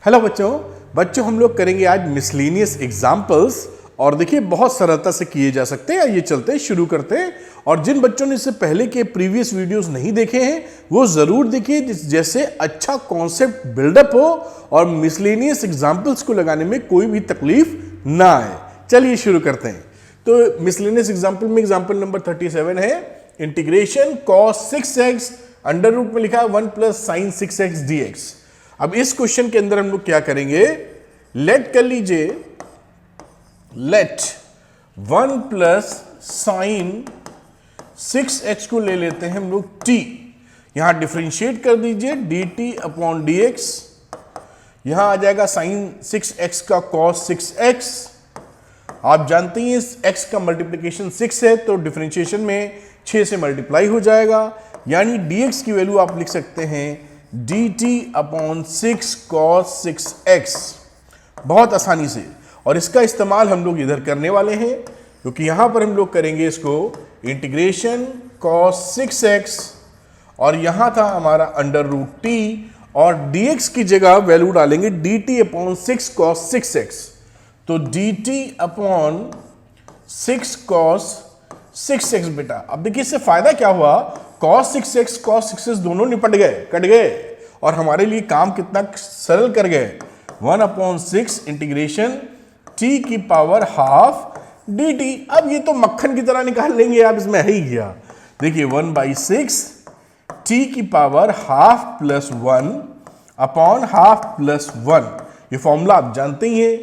Hello बच्चों हम लोग करेंगे आज मिसलेनियस एग्जाम्पल्स और देखिए बहुत सरलता से किए जा सकते हैं। ये चलते शुरू करते हैं और जिन बच्चों ने इससे पहले के प्रीवियस वीडियोस नहीं देखे हैं वो जरूर देखिए, जैसे अच्छा कॉन्सेप्ट बिल्डअप हो और मिसलेनियस एग्जाम्पल्स को लगाने में कोई भी तकलीफ ना आए। चलिए शुरू करते हैं। तो मिसलेनियस एग्जाम्पल में एग्जाम्पल नंबर 37 है integration cos 6x under root में लिखा है 1 प्लस साइन 6x dx। अब इस क्वेश्चन के अंदर हम लोग क्या करेंगे, लेट कर लीजिए, लेट 1 प्लस साइन 6x को ले लेते हैं हम लोग t, यहां डिफरेंशिएट कर दीजिए dt अपॉन dx, यहां आ जाएगा साइन 6x का cos 6x। आप जानते हैं इस x का मल्टीप्लिकेशन 6 है तो डिफरेंशिएशन में 6 से मल्टीप्लाई हो जाएगा, यानी dx की वैल्यू आप लिख सकते हैं dt अपॉन 6 cos 6x, बहुत आसानी से। और इसका इस्तेमाल हम लोग इधर करने वाले हैं क्योंकि यहां पर हम लोग करेंगे इसको इंटीग्रेशन cos 6x और यहां था हमारा अंडर रूट t और dx की जगह वैल्यू डालेंगे dt अपॉन 6 cos 6x, तो dt अपॉन 6 cos 6x। बेटा अब देखिए इससे फायदा क्या हुआ, cos 6x दोनों निपट गए, कट गए और हमारे लिए काम कितना सरल कर गए। 1 अपॉन 6 इंटीग्रेशन t की पावर हाफ dt। अब ये तो मक्खन की तरह निकाल लेंगे आप, इसमें है ही गया। देखिए 1/6 t की power half plus 1 upon half plus 1, ये फॉर्मूला आप जानते ही हैं।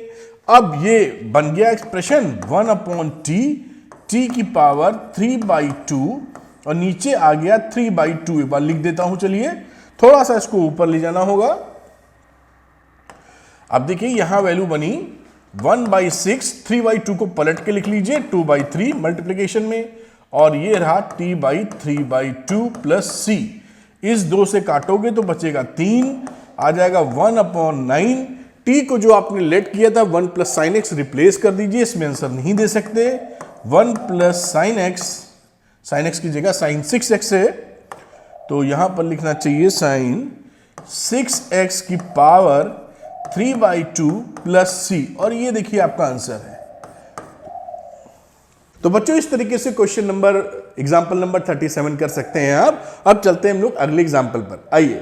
अब ये बन गया एक्सप्रेशन 1 अपॉन t की पावर 3/2 और नीचे आ गया 3/2। एक बार लिख देता हूं, चलिए थोड़ा सा इसको ऊपर ले जाना होगा। अब देखिए यहां वैल्यू बनी 1/6, 3/2 को पलट के लिख लीजिए 2/3 मल्टीप्लिकेशन में, और ये रहा t/3/2 प्लस c। इस 2 से काटोगे तो बचेगा 3, आ जाएगा 1 अपॉन 9। t को जो आपने लेट किया था 1 प्लस साइन एक्स रिप्लेस कर दीजिए, इसमें आंसर नहीं दे सकते। 1 प्लस साइन एक्स की जगह साइन 6x है तो यहां पर लिखना चाहिए साइन 6x की पावर 3/2 प्लस c, और ये देखिए आपका आंसर है। तो बच्चों इस तरीके से क्वेश्चन नंबर एग्जांपल नंबर 37 कर सकते हैं आप। अब चलते हैं हम लोग अगले एग्जांपल पर, आइए।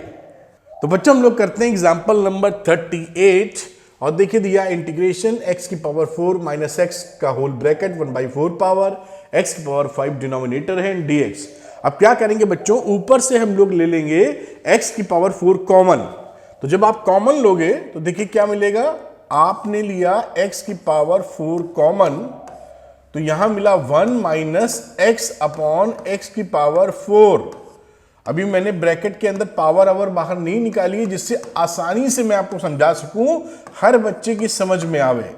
तो बच्चों हम लोग करते हैं एग्जांपल नंबर 38 और देखिए दिया इंटीग्रेशन x की पावर 4 माइनस x का होल ब्रैकेट 1/4 पावर x की पावर 5 डिनोमिनेटर है dx। अब क्या करेंगे बच्चों, ऊपर से हम लोग ले लेंगे x की पावर 4 कॉमन। तो जब आप कॉमन लोगे तो देखिए क्या मिलेगा, आपने लिया x की पावर 4 कॉमन तो यहां मिला 1 माइनस x अपॉन x की पावर 4। अभी मैंने ब्रैकेट के अंदर पावर अवर बाहर नहीं निकाली है जिससे आसानी से मैं आपको समझा सकूं, हर बच्चे की समझ में आवे।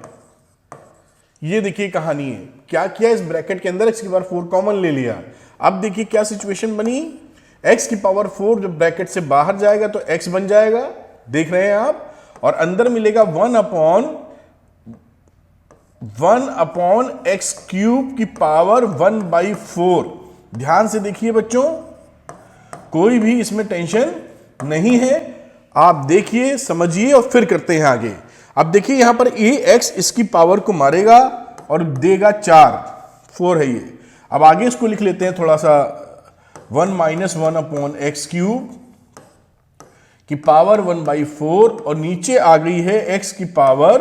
ये देखिए कहानी है, क्या किया इस ब्रैकेट के अंदर x की पावर 4 कॉमन ले लिया। अब देखिए क्या सिचुएशन बनी, x की पावर 4 जब ब्रैकेट से बाहर जाएगा तो x बन जाएगा, देख रहे हैं आप, और अंदर मिलेगा 1 अपॉन x क्यूब की पावर 1/4। ध्यान से देखिए बच्चों, कोई भी इसमें टेंशन नहीं है, आप देखिए समझिए और फिर करते हैं आगे। अब देखिए यहां पर ax इसकी पावर को मारेगा और देगा 4 है ये। अब आगे इसको लिख लेते हैं थोड़ा सा, 1 माइनस 1 अपॉन एक्स क्यूब की पावर 1/4 और नीचे आ गई है x की पावर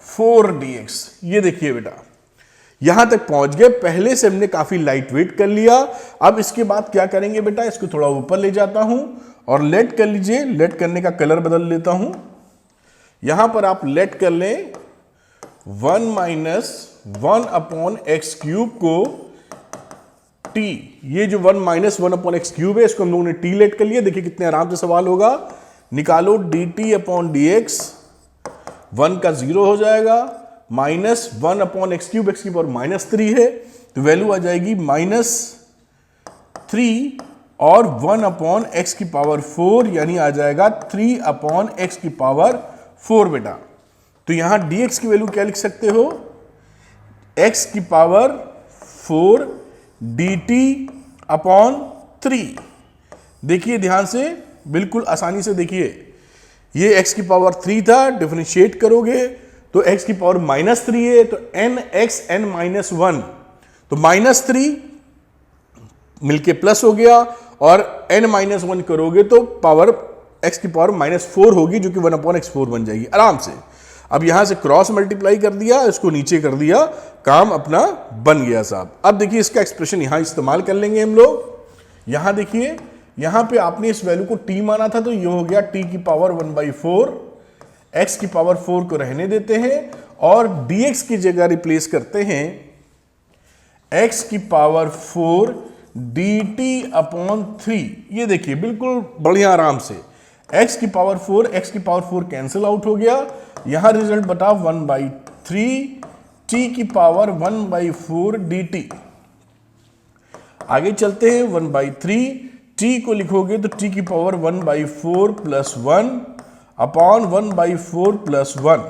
4 dx। ये देखिए बेटा यहां तक पहुंच गए, पहले से हमने काफी लाइट वेट कर लिया। अब इसके बाद क्या करेंगे बेटा, इसको थोड़ा ऊपर ले जाता हूं और लेट कर लीजिए, लेट करने का कलर बदल लेता हूं। यहां पर आप लेट कर लें 1 माइनस 1 अपॉन एक्स क्यूब को t, ये जो 1 माइनस 1 अपॉन एक्स क्यूब है इसको हम लोगों ने t लेट कर लिया। देखिए कितने आराम से सवाल होगा, निकालो dt अपॉन dx, 1 का 0 हो जाएगा, minus 1 upon x cube, x की पावर -3 है तो वैल्यू आ जाएगी -3 और 1 अपॉन एक्स की पावर 4 यानी आ जाएगा 3 अपॉन एक्स की पावर 4 बेटा। तो यहां dx की वैल्यू क्या लिख सकते हो, x की पावर 4 dt अपॉन 3। देखिए ध्यान से, बिल्कुल आसानी से देखिए, ये x की पावर 3 था, डिफरेंशिएट करोगे तो x की पावर -3 है, तो n(x(n-1), तो -3 मिलके प्लस हो गया और n-1 करोगे तो पावर x की पावर -4 होगी, जो कि 1/x4 बन जाएगी आराम से। अब यहां से क्रॉस मल्टीप्लाई कर दिया, इसको नीचे कर दिया, काम अपना बन गया साहब। अब देखिए इसका एक्सप्रेशन यहां इस्तेमाल कर लेंगे हम लोग। यहां देखिए, यहां पे आपने इस वैल्यू को t माना था, तो ये हो गया t की पावर 1/4, x की पावर 4 को रहने देते हैं और dx की जगह रिप्लेस करते हैं x की पावर 4 dt/3। ये देखिए बिल्कुल बढ़िया आराम से x की पावर 4 कैंसिल आउट हो गया। यहां रिजल्ट बता 1/3 t की पावर 1/4 dt। आगे चलते हैं, 1/3 t को लिखोगे तो t की power 1/4 plus 1 upon 1/4 plus 1,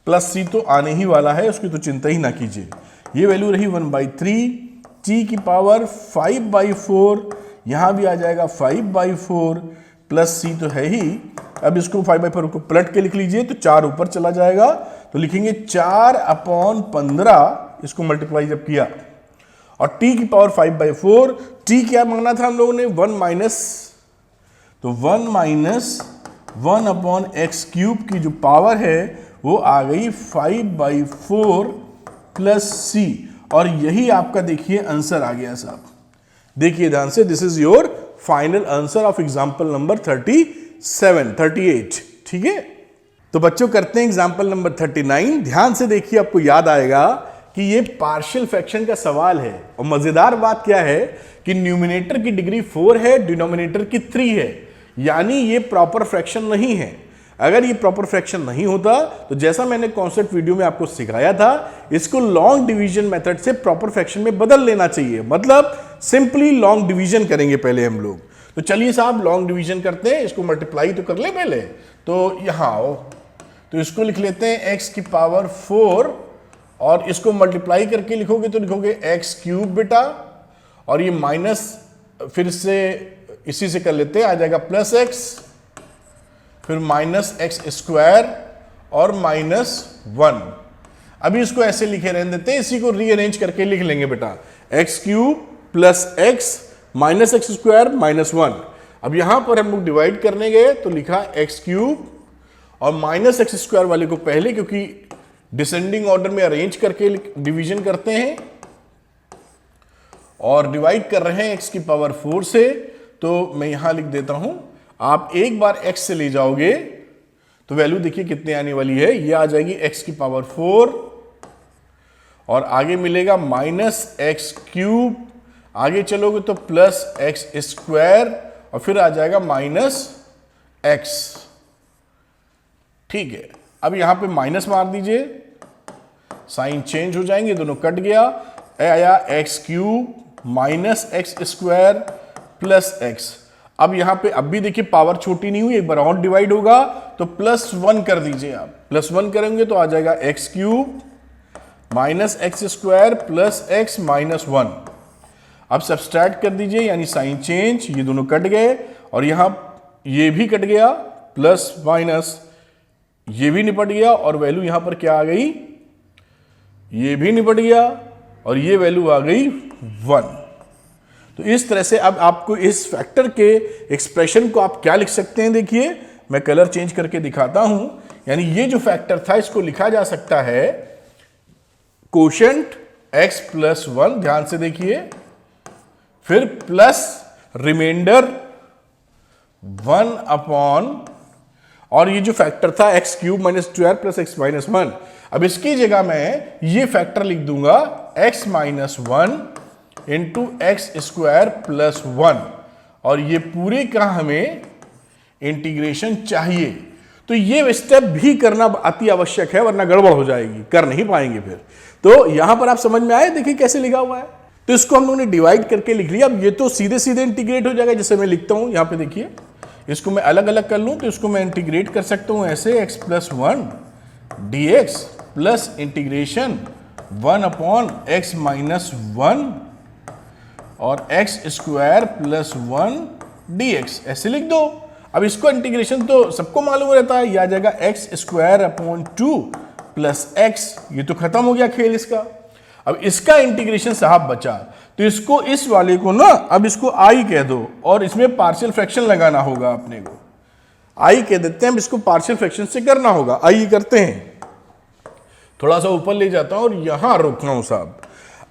plus c तो आने ही वाला है, उसकी तो चिंता ही ना कीजिए। ये वैल्यू रही 1/3, t की पावर 5/4, यहां भी आ जाएगा 5/4 प्लस c तो है ही। अब इसको 5/4 को पलट के लिख लीजिए तो 4 ऊपर चला जाएगा, तो लिखेंगे 4/15, इसको मल्टीप्लाई जब किया और t की पावर 5/4, t क्या मांगना था हम लोगों ने 1 तो 1/(1/x³ की जो पावर है वो आ गई 5/4 प्लस c, और यही आपका देखिए आंसर आ गया साहब। देखिए ध्यान से, this is your final answer of example number 38। ठीक है, तो बच्चों करते हैं एग्जाम्पल नंबर 39। ध्यान से देखिए, आपको याद आएगा कि ये पार्शियल फ्रैक्शन का सवाल है, और मजेदार बात क्या है कि न्यूमिनेटर की डिग्री 4 है, डिनोमिनेटर की 3 है, यानी ये प्रॉपर फ्रैक्शन नहीं है। अगर ये प्रॉपर फ्रैक्शन नहीं होता तो जैसा मैंने कॉन्सेप्ट वीडियो में आपको सिखाया था, इसको लॉन्ग डिवीजन मेथड से प्रॉपर फ्रैक्शन में बदल लेना चाहिए। मतलब सिंपली लॉन्ग डिवीजन करेंगे पहले हम लोग। तो चलिए साहब लॉन्ग डिवीजन करते हैं, इसको मल्टीप्लाई तो कर ले पहले। तो यहां आओ, तो इसको लिख लेते हैं x की पावर 4, और इसको मल्टीप्लाई करके लिखोगे तो लिखोगे x³ बेटा, और ये माइनस फिर से इसी से कर लेते हैं, आ जाएगा प्लस x, फिर -x² और -1। अभी इसको ऐसे लिखे रहने देते हैं, इसी को रीअरेंज करके लिख लेंगे बेटा, x³ प्लस x -x² -1। अब यहां पर हम लोग डिवाइड करने गए तो लिखा x³ और -x² वाले को पहले, क्योंकि डिसेंडिंग ऑर्डर में अरेंज करके डिवीजन करते हैं और डिवाइड कर रहे हैं x की पावर 4 से, तो मैं यहां लिख देता हूं। आप एक बार x से ले जाओगे तो वैल्यू देखिए कितने आने वाली है, ये आ जाएगी x की पावर 4 और आगे मिलेगा -x³, आगे चलोगे तो +x² और फिर आ जाएगा -x। ठीक है, अब यहां पे माइनस मार दीजिए, साइन चेंज हो जाएंगे, दोनों कट गया, आया x³ -x² प्लस x। अब यहां पे अब भी देखिए पावर छोटी नहीं हुई, एक बार और डिवाइड होगा तो +1 कर दीजिए आप, +1 करेंगे तो आ जाएगा x³ -x² प्लस x -1। अब सब्सट्रैक्ट कर दीजिए, यानी साइन चेंज, ये दोनों कट गए और यहां ये भी कट गया, प्लस माइनस ये भी निपट गया, और वैल्यू यहां पर क्या आ गई, ये भी निपट गया और ये वैल्यू आ गई 1। तो इस तरह से अब आपको इस फैक्टर के एक्सप्रेशन को आप क्या लिख सकते हैं, देखिए मैं कलर चेंज करके दिखाता हूं। यानी ये जो फैक्टर था इसको लिखा जा सकता है कोशेंट x + 1, ध्यान से देखिए, फिर प्लस रिमाइंडर 1 अपॉन, और ये जो फैक्टर था x³ -12 प्लस x -1, अब इसकी जगह मैं ये फैक्टर लिख दूंगा x -1 इंटू x² प्लस 1, और ये पूरे का हमें इंटीग्रेशन चाहिए। तो ये स्टेप भी करना अति आवश्यक है, वरना गड़बड़ हो जाएगी, कर नहीं पाएंगे फिर। तो यहां पर आप समझ में आए, देखिए कैसे लिखा हुआ है। तो इसको हम लोगों ने डिवाइड करके लिख लिया। अब ये तो सीधे सीधे इंटीग्रेट हो जाएगा, जैसे मैं लिखता हूं यहां पे देखिए, इसको मैं अलग अलग कर लूं तो इसको मैं इंटीग्रेट कर सकता हूं ऐसे, x + 1 dx plus integration 1 upon x -1 और x² + 1 dx, ऐसे लिख दो। अब इसको इंटीग्रेशन तो सबको मालूम रहता है, ये आ जाएगा x square upon 2 plus x, ये तो खत्म हो गया खेल इसका। अब इसका इंटीग्रेशन साहब बचा, तो इसको इस वाले को ना अब इसको आई कह दो और इसमें पार्शियल फ्रैक्शन लगाना होगा अपने को, आई कह देते हैं, अब इसको पार्शियल फ्रैक्शन से करना होगा। आई करते हैं, थोड़ा सा ऊपर ले जाता हूं और यहां रोक रहा हूं साहब।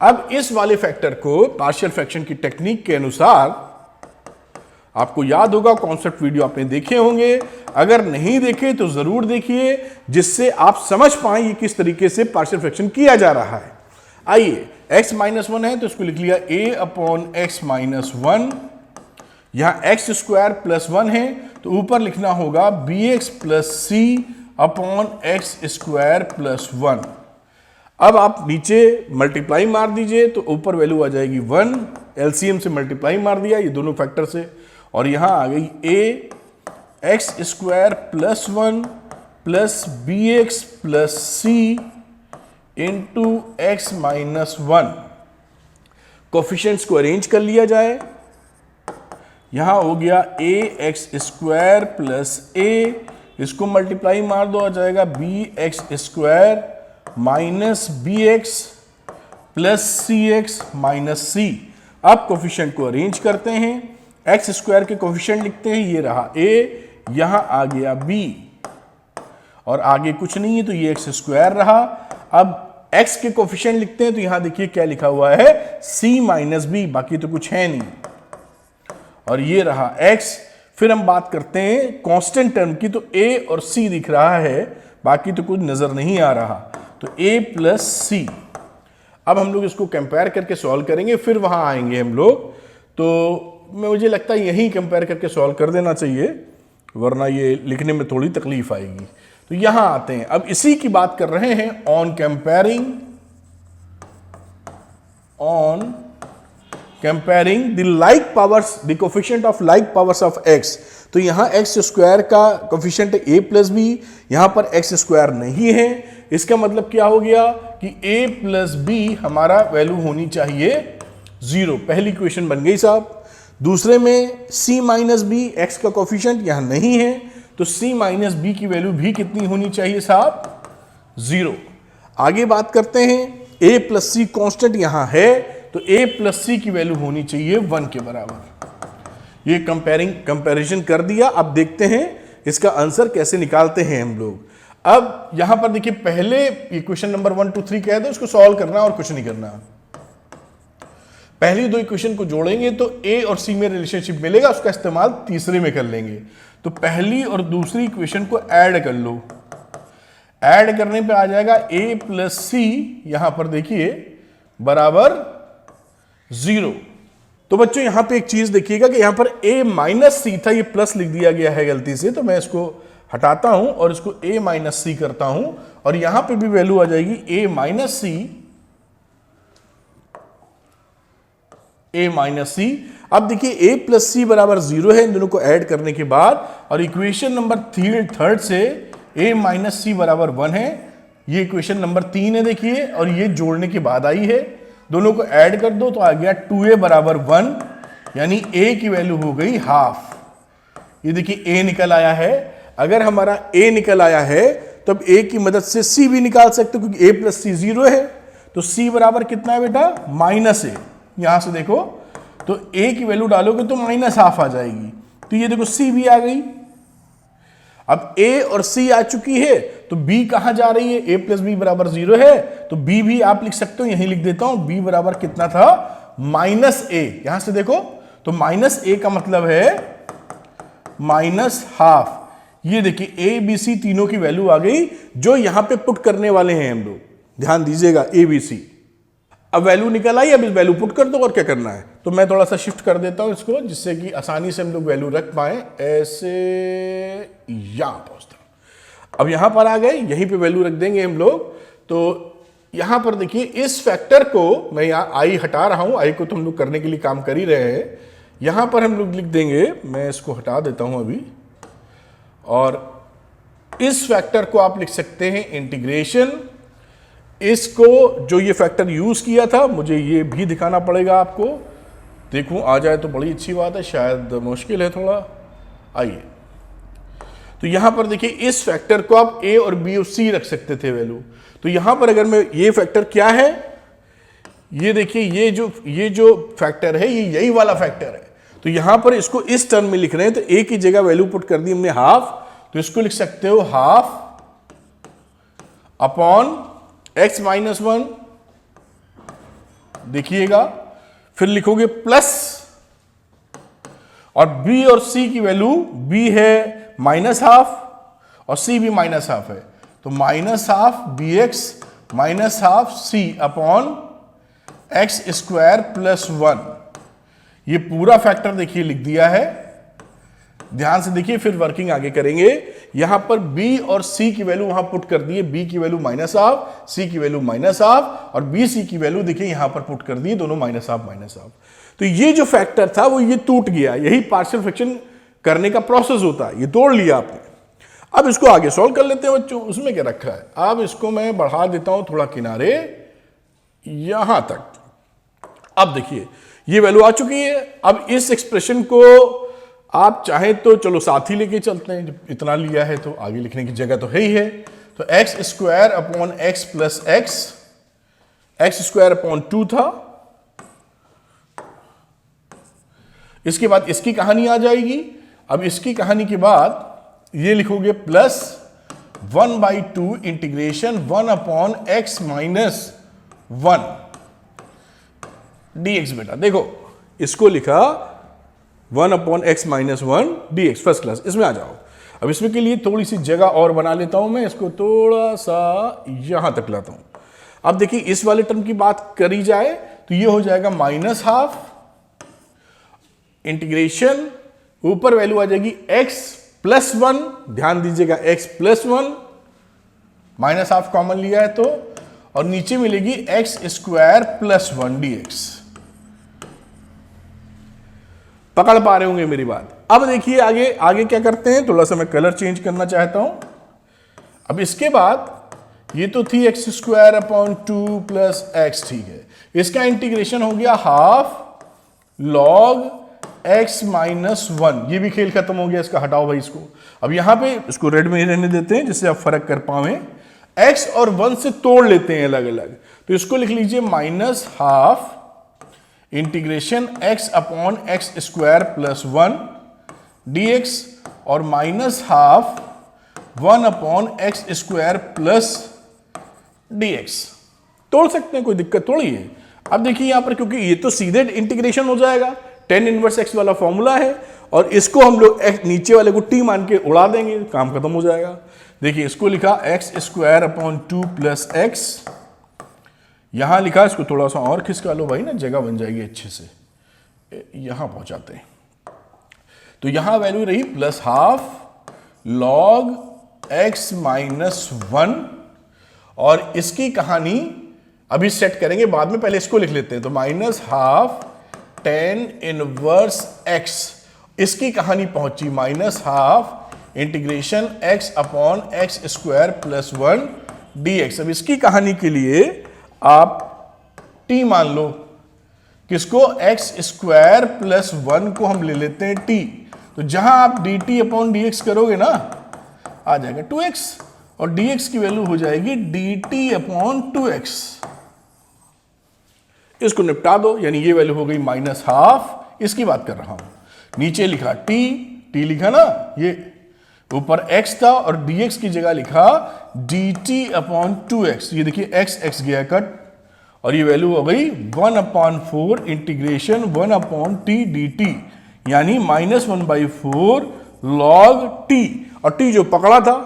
अब इस वाले फैक्टर को पार्शियल फ्रैक्शन की टेक्निक के अनुसार, आपको याद होगा कॉन्सेप्ट वीडियो आपने देखे होंगे, अगर नहीं देखे तो जरूर देखिए, जिससे आप समझ पाएं ये किस तरीके से पार्शियल फ्रैक्शन किया जा रहा है। आइए, x माइनस 1 है तो इसको लिख लिया a अपॉन एक्स माइनस 1, यहां एक्स स्क्वायर प्लस 1 है तो ऊपर लिखना होगा bx प्लस सी अपॉन एक्स स्क्वायर प्लस 1। अब आप नीचे मल्टीप्लाई मार दीजिए तो ऊपर वैल्यू आ जाएगी 1, एलसीएम से मल्टीप्लाई मार दिया ये दोनों फैक्टर से, और यहां आ गई a x square plus 1 plus b x plus c into x minus 1। Coefficients को अरेंज कर लिया जाए, यहां हो गया a x square plus a, इसको मल्टीप्लाई मार दो आ जाएगा b x square minus b x plus c x minus सी। अब कोफिशिएंट को अरेंज करते हैं, एक्स स्क्वायर के कोफिशिएंट लिखते हैं, ये रहा a, यहां आ गया b और आगे कुछ नहीं है तो ये एक्स स्क्वायर रहा। अब x के कोफिशिएंट लिखते हैं तो यहां देखिए क्या लिखा हुआ है c माइनस बी, बाकी तो कुछ है नहीं, और ये रहा x। फिर हम बात करते हैं कांस्टेंट टर्म की, तो a और c दिख रहा है, बाकी तो कुछ नजर नहीं आ रहा, तो a प्लस सी। अब हम लोग इसको कंपेयर करके सॉल्व करेंगे, फिर वहां आएंगे हम लोग, तो मुझे लगता है यही कंपेयर करके सॉल्व कर देना चाहिए, वरना ये लिखने में थोड़ी तकलीफ आएगी। तो यहां आते हैं, अब इसी की बात कर रहे हैं, on comparing the like powers, the coefficient of like powers of x. तो यहां एक्स स्क्वायर का कोफिशिएंट है a प्लस बी, यहां पर एक्स स्क्वायर नहीं है, इसका मतलब क्या हो गया कि a प्लस बी हमारा वैल्यू होनी चाहिए 0, पहली इक्वेशन बन गई साहब। दूसरे में c माइनस बी, एक्स का कोफिशिएंट यहां नहीं है, तो c माइनस बी की वैल्यू भी कितनी होनी चाहिए साहब 0। आगे बात करते हैं, a प्लस सी कॉन्स्टेंट यहां है तो a प्लस सी की वैल्यू होनी चाहिए 1 के बराबर। ये कंपैरिजन कर दिया। अब देखते हैं इसका आंसर कैसे निकालते हैं हम लोग। अब यहां पर देखिए, पहले इक्वेशन नंबर 1 2 3 कह दो, इसको सॉल्व करना और कुछ नहीं करना। पहली दो इक्वेशन को जोड़ेंगे तो a और c में रिलेशनशिप मिलेगा, उसका इस्तेमाल तीसरे में कर लेंगे। तो पहली और दूसरी इक्वेशन को ऐड कर लो, ऐड करने पे आ जाएगा a प्लस सी, यहां पर देखिए बराबर 0। तो बच्चों यहां पे एक चीज देखिएगा कि यहां पर a माइनस सी था, ये प्लस लिख दिया गया है गलती से, तो मैं इसको हटाता हूं और इसको a माइनस सी करता हूं, और यहां पे भी वैल्यू आ जाएगी a माइनस सी, a माइनस सी। अब देखिए a प्लस सी बराबर 0 है इन दोनों को ऐड करने के बाद, और इक्वेशन नंबर थर्ड से a माइनस सी बराबर 1 है, ये इक्वेशन नंबर 3 है देखिए, और ये जोड़ने के बाद आई है, दोनों को ऐड कर दो तो आ गया 2a बराबर 1, यानी a की वैल्यू हो गई हाफ। ये देखिए a निकल आया है, अगर हमारा a निकल आया है तो अब a की मदद से c भी निकाल सकते हो, क्योंकि a प्लस सी 0 है, तो c बराबर कितना है बेटा माइनस a। यहां से देखो तो a की वैल्यू डालोगे तो माइनस हाफ आ जाएगी, तो ये देखो c भी आ गई। अब a और c आ चुकी है तो b कहां जा रही है, a प्लस बी बराबर 0 है, तो b भी आप लिख सकते हो, यहीं लिख देता हूं, b बराबर कितना था माइनस a। यहां से देखो तो माइनस a का मतलब है माइनस हाफ। ये देखिए a b c तीनों की वैल्यू आ गई, जो यहां पे पुट करने वाले हैं हम लोग, ध्यान दीजिएगा a b c। अब वैल्यू निकल आई, अब इस वैल्यू पुट कर दो, और क्या करना है, तो मैं थोड़ा सा शिफ्ट कर देता हूं इसको, जिससे कि आसानी से हम लोग वैल्यू रख पाए, ऐसे यहां पहुंचता। अब यहां पर आ गए, यहीं पे वैल्यू रख देंगे हम लोग। तो यहां पर देखिए इस फैक्टर को मैं यहां आई हटा रहा हूं, आई को तो हम लोग करने के लिए काम कर ही रहे हैं, यहां पर हम लोग लिख देंगे, मैं इसको हटा देता हूं अभी, और इस फैक्टर को आप लिख सकते हैं इंटीग्रेशन। इसको जो ये फैक्टर यूज किया था, मुझे ये भी दिखाना पड़ेगा आपको, देखूं आ जाए तो बड़ी अच्छी बात है, शायद मुश्किल है थोड़ा। आइए तो यहां पर देखिए इस फैक्टर को आप a और b और c रख सकते थे वैल्यू। तो यहां पर अगर मैं ये फैक्टर क्या है, ये देखिए ये जो फैक्टर है ये यही वाला फैक्टर है। तो यहां पर इसको इस टर्म में लिख रहे हैं, तो a की जगह वैल्यू पुट कर दी हमने हाफ, तो इसको लिख सकते हो हाफ अपॉन x माइनस 1, देखिएगा, फिर लिखोगे प्लस, और b और c की वैल्यू b है माइनस हाफ और c भी माइनस हाफ है, तो minus half bx minus half c upon x square plus 1। ये पूरा फैक्टर देखिए लिख दिया है, ध्यान से देखिए, फिर वर्किंग आगे करेंगे। यहां पर b और c की वैल्यू वहां पुट कर दिए, b की वैल्यू माइनस हाफ, c की वैल्यू माइनस हाफ, और b c की वैल्यू देखिए यहां पर पुट कर दिए, दोनों माइनस हाफ। तो ये जो फैक्टर था वो ये टूट गया, यही पार्शियल फ्रैक्शन करने का प्रोसेस होता है, ये तोड़ लिया आपने। अब इसको आगे सॉल्व कर लेते हैं बच्चों, उसमें क्या रखा है। अब इसको मैं बढ़ा देता हूं थोड़ा किनारे यहां तक। अब देखिए ये वैल्यू आ चुकी है। अब इस एक्सप्रेशन को आप चाहें तो चलो साथ ही लेके चलते हैं, जब इतना लिया है तो आगे लिखने की जगह तो है ही है। तो x square upon x plus x square upon 2 था, इसके बाद इसकी कहानी आ जाएगी। अब इसकी कहानी के बाद ये लिखोगे plus 1/2 integration 1 upon x minus 1 dx। बेटा देखो इसको लिखा 1 upon x minus 1 dx, first class. इसमें आ जाओ। अब इसमें के लिए थोड़ी सी जगह और बना लेता हूं मैं, इसको थोड़ा सा यहां तक लाता हूं। अब देखिए इस वाले टर्म की बात करी जाए तो ये हो जाएगा माइनस हाफ इंटीग्रेशन, ऊपर वैल्यू आ जाएगी x प्लस 1, ध्यान दीजिएगा x plus 1, minus half common लिया है तो, और नीचे मिलेगी एक्स स्क्वायर प्लस 1 dx। पकड़ पा रहे होंगे मेरी बात। अब देखिए आगे आगे क्या करते हैं, थोड़ा सा मैं कलर चेंज करना चाहता हूं। अब इसके बाद ये तो थी x square upon 2 plus x, ठीक है। इसका इंटीग्रेशन हो गया हाफ लॉग x माइनस 1, ये भी खेल खत्म हो गया, इसका हटाओ भाई इसको। अब यहां पे इसको रेड में ही रहने देते हैं जिससे आप फर्क कर पाए। x और 1 से तोड़ लेते हैं अलग अलग, तो इसको लिख लीजिए minus half integration x upon x square plus 1 dx, और minus half 1 upon x square plus dx। तोड़ सकते हैं, कोई दिक्कत थोड़ी है। अब देखिए यहां पर क्योंकि ये तो सीधे इंटीग्रेशन हो जाएगा, tan इनवर्स x वाला फॉर्मूला है, और इसको हम लोग नीचे वाले को t मान के उड़ा देंगे, काम खत्म हो जाएगा। देखिए इसको लिखा x square upon 2 plus x, यहां लिखा, इसको थोड़ा सा और खिसका लो भाई ना, जगह बन जाएगी अच्छे से। यहां पहुंचाते हैं तो यहां वैल्यू रही plus half log x minus 1, और इसकी कहानी अभी सेट करेंगे बाद में, पहले इसको लिख लेते हैं। तो minus half tan inverse x, इसकी कहानी पहुंची minus half integration x upon x square plus 1 dx। अब इसकी कहानी के लिए आप t मान लो, किसको, x स्क्वायर प्लस 1 को हम ले लेते हैं t। तो जहां आप dt अपॉन dx करोगे ना, आ जाएगा 2x, और dx की वैल्यू हो जाएगी dt अपॉन 2x। इसको निपटा दो, यानी ये वैल्यू हो गई माइनस हाफ, इसकी बात कर रहा हूं। नीचे लिखा t लिखा ना, ये ऊपर x था, और dx की जगह लिखा dt अपॉन 2x। ये देखिए x गया कट, और ये वैल्यू हो गई 1 upon 4 integration 1 upon t dt, यानी माइनस 1/4 लॉग t, और t जो पकड़ा था,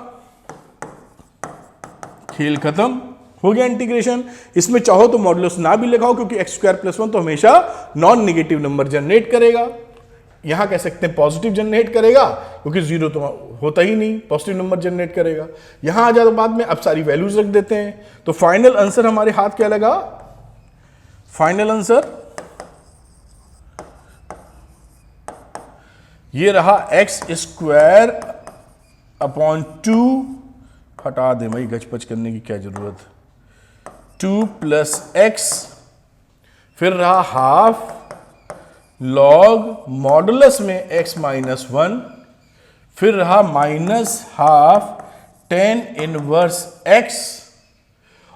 खेल खत्म हो गया इंटीग्रेशन। इसमें चाहो तो मॉडुलस ना भी लगाओ, क्योंकि एक्स स्क्वायर प्लस 1 तो हमेशा नॉन नेगेटिव नंबर जनरेट करेगा। यहां कह सकते हैं पॉजिटिव जनरेट करेगा, क्योंकि जीरो तो होता ही नहीं, पॉजिटिव नंबर जनरेट करेगा। यहां आ जाओ बाद में, अब सारी वैल्यूज रख देते हैं। तो फाइनल आंसर हमारे हाथ क्या लगा, फाइनल आंसर ये रहा एक्स स्क्वायर अपॉन 2, हटा दे भाई, गचपच करने की क्या जरूरत, 2 प्लस एक्स, फिर रहा हाफ लॉग मॉडुलस में x माइनस 1, फिर रहा -½ tan इनवर्स x,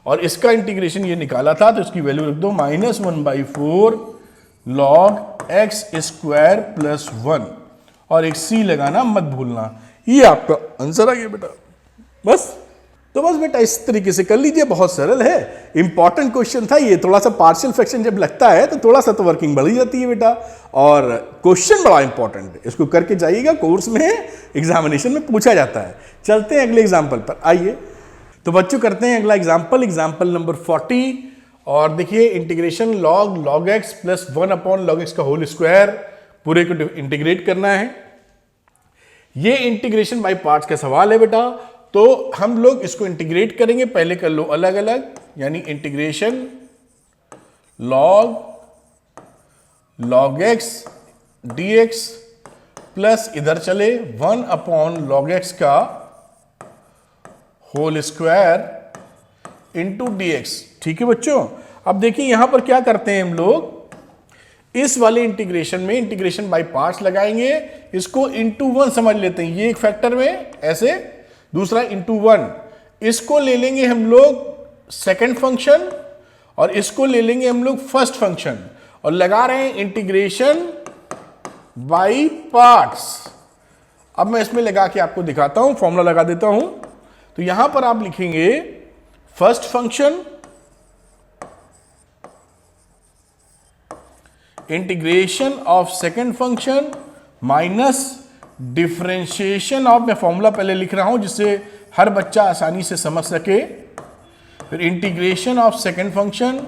और इसका इंटीग्रेशन ये निकाला था तो इसकी वैल्यू रख दो -1/4 log x स्क्वायर प्लस 1, और एक c लगाना मत भूलना। ये आपका आंसर आ गया बेटा। बस, तो बस बेटा इस तरीके से कर लीजिए, बहुत सरल है। इंपॉर्टेंट क्वेश्चन था ये, थोड़ा सा पार्शियल फ्रैक्शन जब लगता है तो थोड़ा सा तो वर्किंग बढ़ ही जाती है बेटा, और क्वेश्चन बड़ा इंपॉर्टेंट है, इसको करके जाइएगा, कोर्स में एग्जामिनेशन में पूछा जाता है। चलते हैं अगले एग्जाम्पल पर, आइए। तो बच्चों करते हैं अगला एग्जाम्पल नंबर 40, और देखिए integration log x plus 1/log x का होल स्क्वायर, पूरे को इंटीग्रेट करना है। ये इंटीग्रेशन बाय पार्ट्स का सवाल है बेटा, तो हम लोग इसको इंटीग्रेट करेंगे, पहले कर लो अलग अलग, यानी integration log x dx plus इधर चले 1/log x का होल स्क्वायर इंटू dx। ठीक है बच्चों, अब देखिए यहां पर क्या करते हैं हम लोग, इस वाले इंटीग्रेशन में इंटीग्रेशन बाय पार्ट्स लगाएंगे, इसको इंटू 1 समझ लेते हैं, ये एक फैक्टर में ऐसे, दूसरा इंटू 1, इसको ले लेंगे हम लोग सेकंड फंक्शन, और इसको ले लेंगे हम लोग फर्स्ट फंक्शन, और लगा रहे हैं इंटीग्रेशन बाय पार्ट्स। अब मैं इसमें लगा के आपको दिखाता हूं, फॉर्मूला लगा देता हूं। तो यहां पर आप लिखेंगे first function integration of second function minus differentiation of, मैं फॉर्मूला पहले लिख रहा हूं जिससे हर बच्चा आसानी से समझ सके, फिर इंटीग्रेशन ऑफ सेकंड फंक्शन,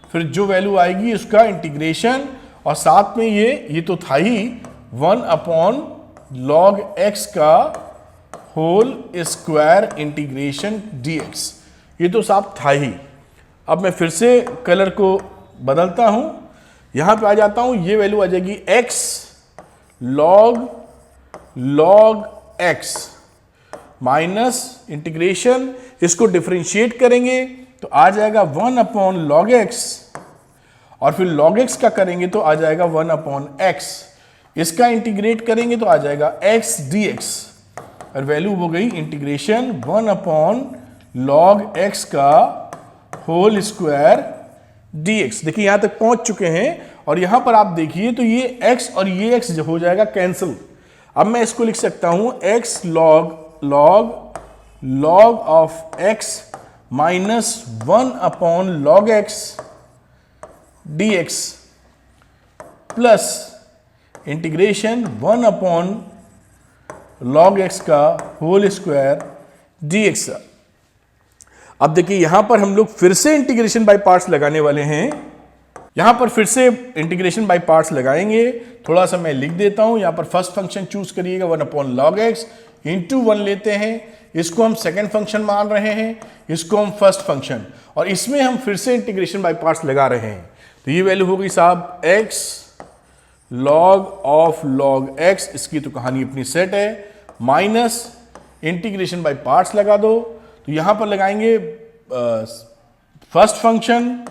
फिर जो वैल्यू आएगी उसका इंटीग्रेशन, और साथ में ये तो था ही 1/log x का होल स्क्वायर इंटीग्रेशन dx, ये तो साफ था ही। अब मैं फिर से कलर को बदलता हूं, यहां पे आ जाता हूं, ये वैल्यू आ जाएगी x log x minus integration, इसको डिफरेंशिएट करेंगे तो आ जाएगा 1/log x, और फिर log x का करेंगे तो आ जाएगा 1/x, इसका इंटीग्रेट करेंगे तो आ जाएगा x dx, और वैल्यू हो गई इंटीग्रेशन 1/log x का होल स्क्वायर dx। देखिए यहां तक पहुंच चुके हैं, और यहां पर आप देखिए तो ये x और ये x हो जाएगा कैंसिल। अब मैं इसको लिख सकता हूं x log of x minus 1/log x dx plus integration 1/log x का होल स्क्वायर dx। अब देखिए यहां पर हम लोग फिर से इंटीग्रेशन बाय पार्ट्स लगाने वाले हैं, यहां पर फिर से इंटीग्रेशन बाय पार्ट्स लगाएंगे, थोड़ा सा मैं लिख देता हूं, यहां पर फर्स्ट फंक्शन चूज करिएगा 1/log x, इंटू 1 लेते हैं, इसको हम सेकंड फंक्शन मान रहे हैं, इसको हम फर्स्ट फंक्शन, और इसमें हम फिर से इंटीग्रेशन बाय पार्ट्स लगा रहे हैं। तो ये वैल्यू हो गई साहब x log x, इसकी तो कहानी अपनी सेट है, माइनस इंटीग्रेशन बाय पार्ट्स लगा दो, तो यहां पर लगाएंगे first function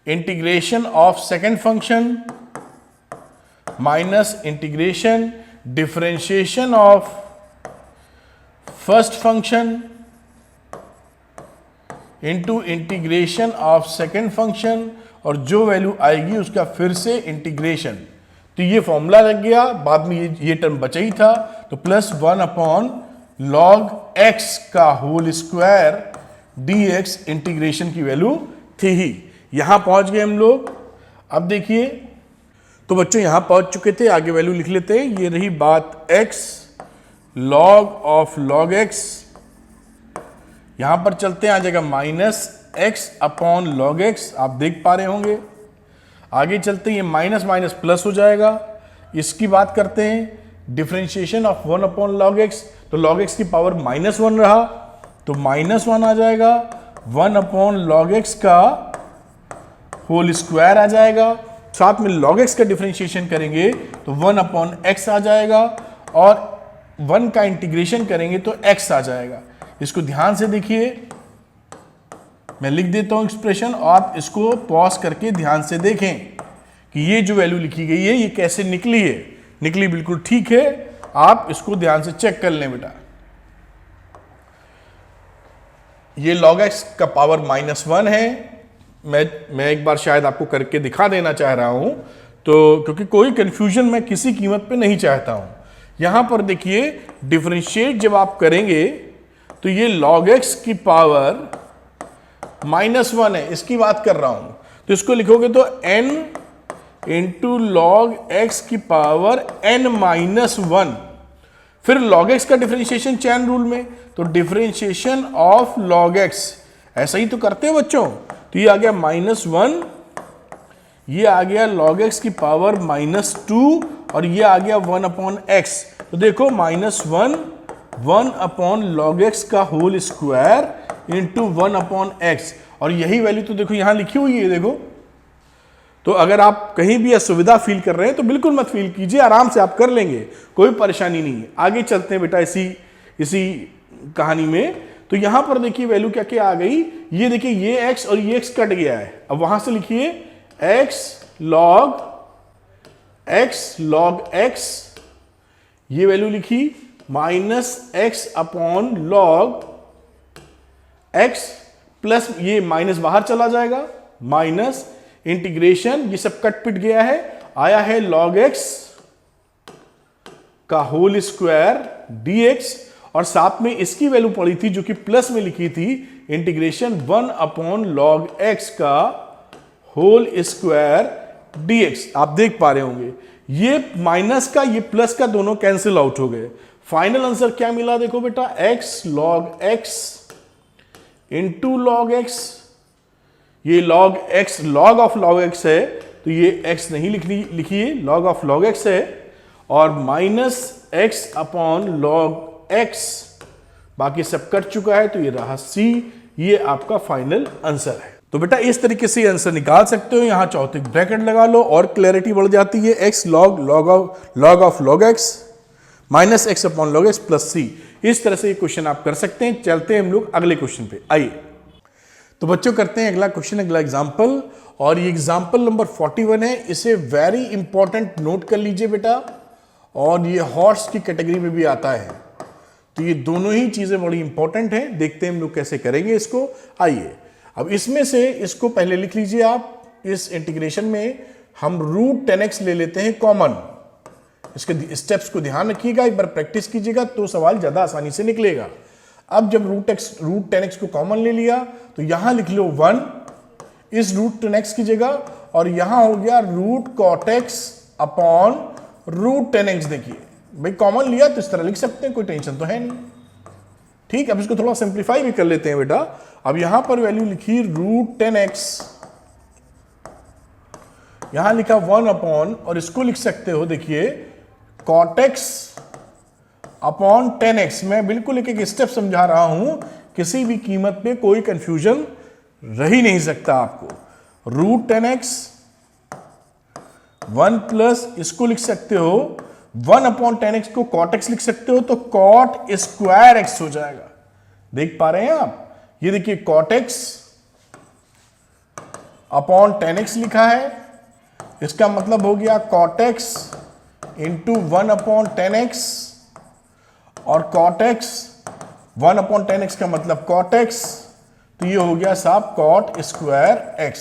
integration of second function minus integration differentiation of first function into integration of second function, और जो वैल्यू आएगी उसका फिर से इंटीग्रेशन। तो ये फॉर्मूला लग गया, बाद में ये टर्म बचा ही था, तो प्लस 1/log x का होल स्क्वायर dx इंटीग्रेशन की वैल्यू थी ही। यहां पहुंच गए हम लोग। अब देखिए तो बच्चों यहां पहुंच चुके थे, आगे वैल्यू लिख लेते हैं, ये रही बात x log x, यहां पर चलते हैं, आ जाएगा -x/log x, आप देख पा रहे होंगे। आगे चलते हैं, ये माइनस माइनस प्लस हो जाएगा। इसकी बात करते हैं, डिफरेंशिएशन ऑफ 1/log x, तो log x की पावर -1 रहा, तो -1 आ जाएगा, 1/log x का होल स्क्वायर आ जाएगा, साथ में log x का डिफरेंशिएशन करेंगे तो 1/x आ जाएगा, और 1 का इंटीग्रेशन करेंगे तो x आ जाएगा। इसको ध्यान से देखिए, मैं लिख देता हूं एक्सप्रेशन, आप इसको पॉज करके ध्यान से देखें कि ये जो वैल्यू लिखी गई है ये कैसे निकली है। निकली बिल्कुल ठीक है। आप इसको ध्यान से चेक कर लें बेटा। ये log x का पावर -1 है। मैं एक बार शायद आपको करके दिखा देना चाह रहा हूं, तो क्योंकि कोई कंफ्यूजन मैं किसी कीमत पे नहीं चाहता हूं। यहां पर देखिए डिफरेंशिएट जब आप करेंगे तो ये log x की पावर -1 है, इसकी बात कर रहा हूं। तो इसको लिखोगे तो n इंटू log x की पावर n-1। फिर log x का डिफरेंशिएशन चैन रूल में, तो डिफरेंशिएशन ऑफ log x ऐसा ही तो करते हो बच्चों। तो ये आ गया -1, ये आ गया log x की पावर -2 और ये आ गया 1/x। तो देखो -1 1/log x का होल स्क्वायर इंटू 1/x, और यही वैल्यू तो देखो यहां लिखी हुई है। देखो तो अगर आप कहीं भी असुविधा फील कर रहे हैं तो बिल्कुल मत फील कीजिए, आराम से आप कर लेंगे, कोई परेशानी नहीं है। आगे चलते हैं बेटा इसी कहानी में। तो यहां पर देखिए वैल्यू क्या क्या आ गई, ये देखिए ये x और ये x कट गया है। अब वहां से लिखिए x log x, ये वैल्यू लिखी -x/log x प्लस ये माइनस बाहर चला जाएगा, माइनस इंटीग्रेशन, ये सब कट पिट गया है, आया है log x का होल स्क्वायर dx, और साथ में इसकी वैल्यू पड़ी थी जो कि प्लस में लिखी थी, इंटीग्रेशन 1/log x का होल स्क्वायर dx। आप देख पा रहे होंगे ये माइनस का ये प्लस का दोनों कैंसिल आउट हो गए। फाइनल आंसर क्या मिला देखो बेटा, x log x into log x। ये log x log of log x है, तो ये x नहीं लिखिए, log ऑफ log x है, और -x/log x, बाकी सब कट चुका है, तो ये रहा C। ये आपका फाइनल आंसर है। तो बेटा इस तरीके से आंसर निकाल सकते हो, यहां चौथे ब्रैकेट लगा लो और क्लैरिटी बढ़ जाती है। x log of log x -x/log x plus C। इस तरह से ये क्वेश्चन आप कर सकते हैं। चलते हैं हम लोग अगले क्वेश्चन पे, आइए। तो बच्चों करते हैं अगला क्वेश्चन, अगला एग्जाम्पल, और ये एग्जाम्पल नंबर 41 है। इसे वेरी इंपॉर्टेंट नोट कर लीजिए बेटा, और ये हॉर्स की कैटेगरी में भी आता है। तो ये दोनों ही चीजें बड़ी इंपॉर्टेंट हैं। देखते हैं हम लोग कैसे करेंगे इसको। आइए अब इसमें से इसको पहले लिख लीजिए आप। इस इंटीग्रेशन में हम √10x ले लेते हैं कॉमन। इसके स्टेप्स को ध्यान रखिएगा, एक बार प्रैक्टिस कीजिएगा तो सवाल ज्यादा आसानी से निकलेगा। अब जब √10x को कॉमन ले लिया तो यहां लिख लो 1 इस √10x की जगह, और यहां हो गया √cotx/√10x। देखिए भाई कॉमन लिया तो इस तरह लिख सकते हैं, कोई टेंशन तो है नहीं। ठीक, अब इसको थोड़ा सिंप्लीफाई भी कर लेते हैं बेटा। अब यहां पर वैल्यू लिखी √10x, यहां लिखा 1/, और इसको लिख सकते हो देखिए cotx/10x। मैं बिल्कुल एक स्टेप समझा रहा हूं, किसी भी कीमत पे कोई कंफ्यूजन रह ही नहीं सकता आपको। √10x 1 प्लस इसको लिख सकते हो 1/10x को cotx लिख सकते हो, तो cot स्क्वायर x हो जाएगा। देख पा रहे हैं आप, ये देखिए cotx/10x लिखा है, इसका मतलब हो गया cotx इंटू 1/10x, और cotx 1/10x का मतलब cotx, तो ये हो गया साहब cot स्क्वायर x।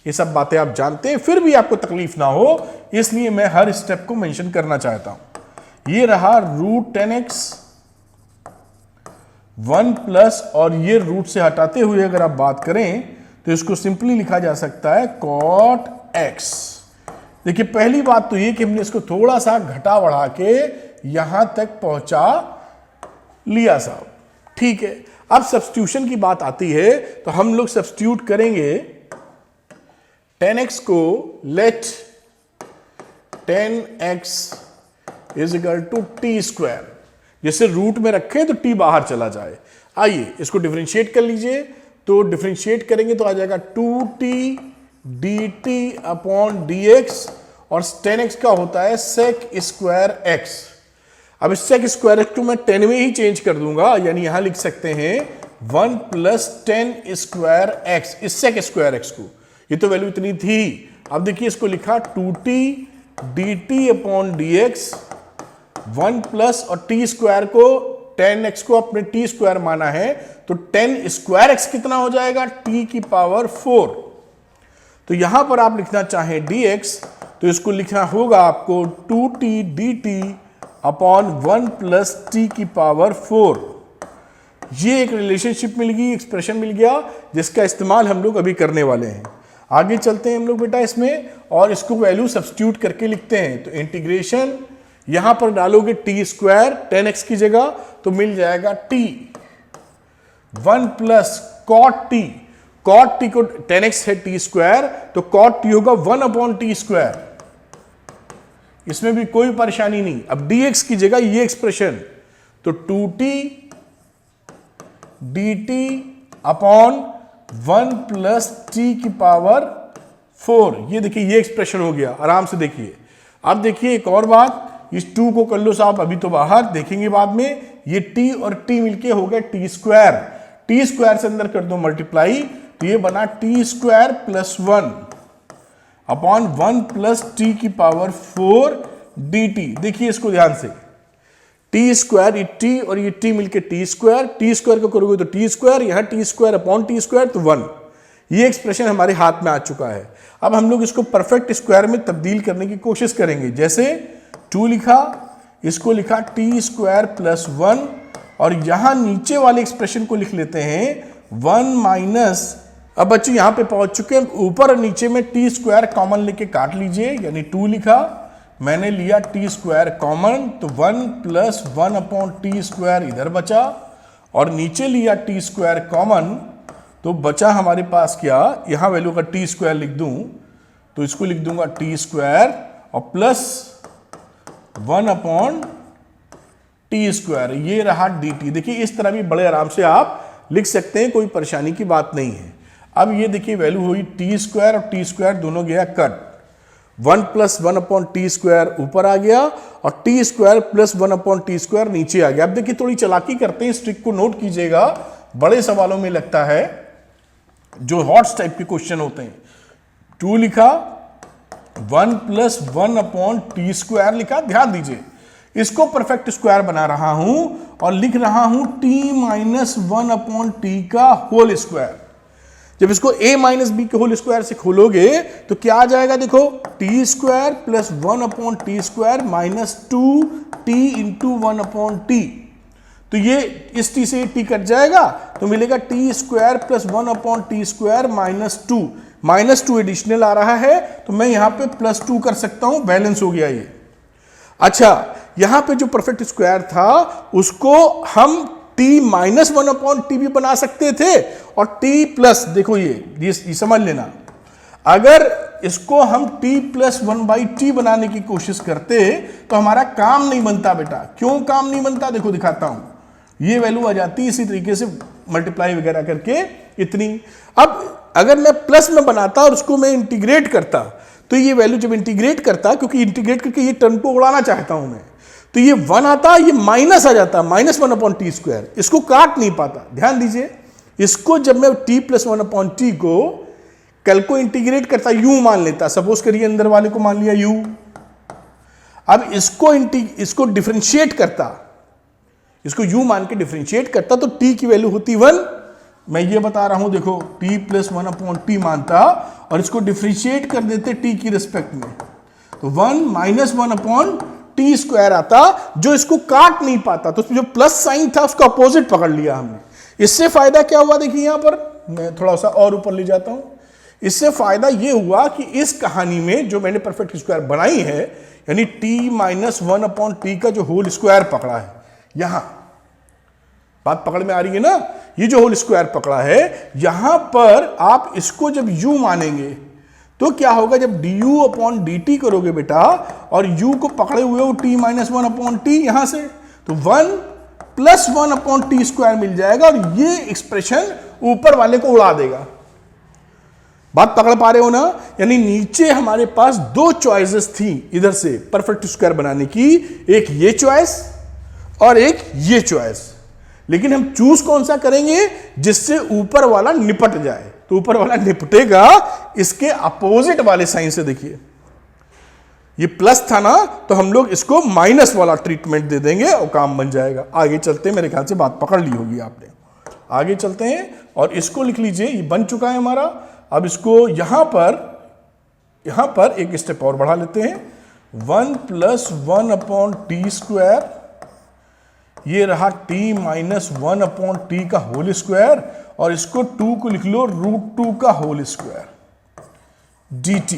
ये सब बातें आप जानते हैं, फिर भी आपको तकलीफ ना हो इसलिए मैं हर स्टेप को मेंशन करना चाहता हूं। ये रहा √10x 1 प्लस, और ये रूट से हटाते हुए अगर आप बात करें तो इसको सिंपली लिखा जा सकता है cot x। देखिए पहली बात तो ये कि हमने इसको थोड़ा सा घटा बढ़ा के यहां तक पहुंचा लिया साहब, ठीक है। अब सब्स्टिट्यूशन की बात आती है तो हम लोग सब्स्टिट्यूट करेंगे 10x को, late 10x is equal to t²। जैसे रूट में रखें तो t बाहर चला जाए। आइए इसको डिफरेंशिएट कर लीजिए, तो डिफरेंशिएट करेंगे तो आ जाएगा 2t dt/dx, और 10x का होता है sec² x। अब इस sec² x को मैं 10 में ही चेंज कर दूंगा, यानी यहां लिख सकते हैं 1 प्लस 10² x, इस sec² x को। ये तो वैल्यू इतनी थी। अब देखिए इसको लिखा 2t dt/dx 1 प्लस और टी स्क्वायर को 10x को अपने टी स्क्वायर माना है, तो 10 स्क्वायर x कितना हो जाएगा, t की पावर 4। तो यहां पर आप लिखना चाहें dx, तो इसको लिखना होगा आपको 2t dt upon 1 plus T की पावर 4। ये एक रिलेशनशिप मिल गई, एक्सप्रेशन मिल गया, जिसका इस्तेमाल हम लोग अभी करने वाले हैं। आगे चलते हैं हम लोग बेटा इसमें, और इसको वैल्यू सब्स्टिट्यूट करके लिखते हैं। तो इंटीग्रेशन यहां पर डालोगे टी स्क्वायर 10x की जगह, तो मिल जाएगा t 1 plus cot T. Cot T को 10x है टी स्क्वायर, तो कॉट टी होगा 1 अपॉन टी स्क्वायर। इसमें भी कोई परेशानी नहीं। अब dx की जगह ये एक्सप्रेशन, तो 2t dt upon 1 plus T की पावर 4। ये देखिए ये एक्सप्रेशन हो गया, आराम से देखिए। अब देखिए एक और बात, इस 2 को कर लो साहब, अभी तो बाहर देखेंगे बाद में। ये t और t मिलके हो गया टी स्क्वायर। टी स्क्वायर से अंदर कर दो मल्टीप्लाई, तो ये बना T square plus 1 upon 1 plus T की पावर 4 dt। देखिए इसको ध्यान से, टी स्क्वायर, ये टी और ये टी मिलके टी स्क्वायर को करोगे तो टी स्क्वायर, यहां T square upon T square, तो 1। ये एक्सप्रेशन हमारे हाथ में आ चुका है। अब हम लोग इसको परफेक्ट स्क्वायर में तब्दील करने की कोशिश करेंगे। जैसे 2 लिखा, इसको लिखा टी स्क्वायर प्लस 1, और यहां नीचे वाले एक्सप्रेशन को लिख लेते हैं 1 माइनस। अब बच्चों यहां पे पहुंच चुके हैं, ऊपर और नीचे में टी स्क्वायर कॉमन लेके काट लीजिए, यानी 2 लिखा, मैंने लिया टी स्क्वायर कॉमन, तो 1 प्लस 1 अपॉन टी स्क्वायर इधर बचा, और नीचे लिया टी स्क्वायर कॉमन, तो बचा हमारे पास क्या, यहां वैल्यू का टी स्क्वायर लिख दूं, तो इसको लिख दूंगा टी स्क्वायर और प्लस 1 अपॉन टी स्क्वायर, ये रहा dt। देखिए इस तरह भी बड़े आराम से आप लिख सकते हैं, कोई परेशानी की बात नहीं है। अब ये देखिए वैल्यू हुई टी स्क्वायर और टी स्क्वायर दोनों गया cut, 1 plus 1 upon T square ऊपर आ गया, और T square plus 1 upon T square नीचे आ गया। अब देखिए थोड़ी चालाकी करते हैं, इस ट्रिक को नोट कीजिएगा, बड़े सवालों में लगता है, जो हॉट्स टाइप के क्वेश्चन होते हैं। 2 लिखा, 1 प्लस 1 अपॉन टी स्क्वायर लिखा, ध्यान दीजिए इसको परफेक्ट स्क्वायर बना रहा हूं और लिख रहा हूं t माइनस 1 अपॉन टी का होल स्क्वायर। जब इसको a माइनस बी के होल स्क्वायर से खोलोगे तो क्या आ जाएगा, देखो T square plus 1 upon T square minus 2t into 1 upon T. तो ये इस t से t कट जाएगा, तो मिलेगा T square plus 1 upon T square minus 2 additional आ रहा है, तो मैं यहां पे प्लस 2 कर सकता हूं, बैलेंस हो गया ये। अच्छा, यहां पे जो परफेक्ट स्क्वायर था उसको हम t माइनस 1 अपॉन टी भी बना सकते थे, और t प्लस, देखो ये समझ लेना, अगर इसको हम t प्लस 1/t बनाने की कोशिश करते तो हमारा काम नहीं बनता बेटा। क्यों काम नहीं बनता, देखो दिखाता हूं, ये वैल्यू आ जाती इसी तरीके से मल्टीप्लाई वगैरह करके इतनी। अब अगर मैं प्लस में बनाता और उसको मैं इंटीग्रेट करता, तो ये वैल्यू जब इंटीग्रेट करता, क्योंकि इंटीग्रेट करके ये टर्म को उड़ाना चाहता हूं मैं, तो ये 1 आता, ये माइनस आ जाता, माइनस 1 अपॉन टी स्क्वायर, इसको काट नहीं पाता। ध्यान दीजिए, इसको जब मैं t प्लस 1 अपॉन टी को कल को इंटीग्रेट करता, u मान लेता, सपोज करिए अंदर वाले को मान लिया u। अब इसको डिफरेंशिएट करता, इसको u मान के डिफरेंशिएट करता, तो t की वैल्यू होती 1। मैं ये बता रहा हूं, देखो t प्लस 1 अपॉन टी मानता और इसको डिफरेंशिएट कर देते t की रिस्पेक्ट में, तो 1 माइनस 1 अपॉन टी स्क्वायर आता, जो इसको काट नहीं पाता। तो जो प्लस साइन था उसका अपोजिट पकड़ लिया हमने। इससे फायदा क्या हुआ, देखिए यहां पर मैं थोड़ा सा और ऊपर ले जाता हूं। इससे फायदा यह हुआ कि इस कहानी में जो मैंने परफेक्ट स्क्वायर बनाई है, यानी t माइनस 1 अपॉन टी का जो होल स्क्वायर पकड़ा है, यहां बात पकड़ में आ रही है ना, ये जो होल स्क्वायर पकड़ा है, यहां पर आप इसको जब u मानेंगे तो क्या होगा, जब du अपॉन dt करोगे बेटा, और u को पकड़े हुए हो t माइनस 1 अपॉन टी यहां से, तो 1 प्लस 1 अपॉन टी स्क्वायर मिल जाएगा, और ये एक्सप्रेशन ऊपर वाले को उड़ा देगा। बात पकड़ पा रहे हो ना, यानी नीचे हमारे पास 2 चॉइसेस थी इधर से परफेक्ट स्क्वायर बनाने की, एक ये चॉइस और एक ये चॉइस, लेकिन हम चूज कौन सा करेंगे, जिससे ऊपर वाला निपट जाए। तो ऊपर वाला निपटेगा इसके अपोजिट वाले साइन से। देखिए ये प्लस था ना, तो हम लोग इसको माइनस वाला ट्रीटमेंट दे देंगे और काम बन जाएगा। आगे चलते हैं, मेरे ख्याल से बात पकड़ ली होगी आपने। आगे चलते हैं और इसको लिख लीजिए, ये बन चुका है हमारा। अब इसको यहां पर एक स्टेप और बढ़ा लेते हैं। 1 + 1/t², ये रहा t - 1/t का होल स्क्वायर, और इसको 2 को लिख लो √2 का होल स्क्वायर dt।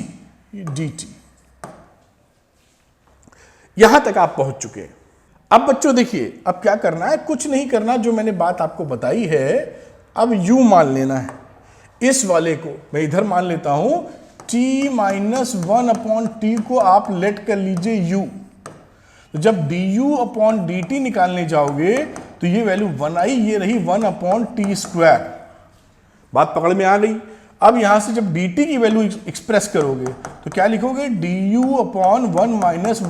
यहां तक आप पहुंच चुके हैं। अब बच्चों देखिए, अब क्या करना है, कुछ नहीं करना, जो मैंने बात आपको बताई है, अब u मान लेना है। इस वाले को मैं इधर मान लेता हूं, t - 1/t को आप लेट कर लीजिए u। तो जब du/dt निकालने जाओगे तो ये वैल्यू 1 आई, ये रही 1/t²। बात पकड़ में आ गई। अब यहां से जब dt की वैल्यू एक्सप्रेस करोगे तो क्या लिखोगे, du/1 -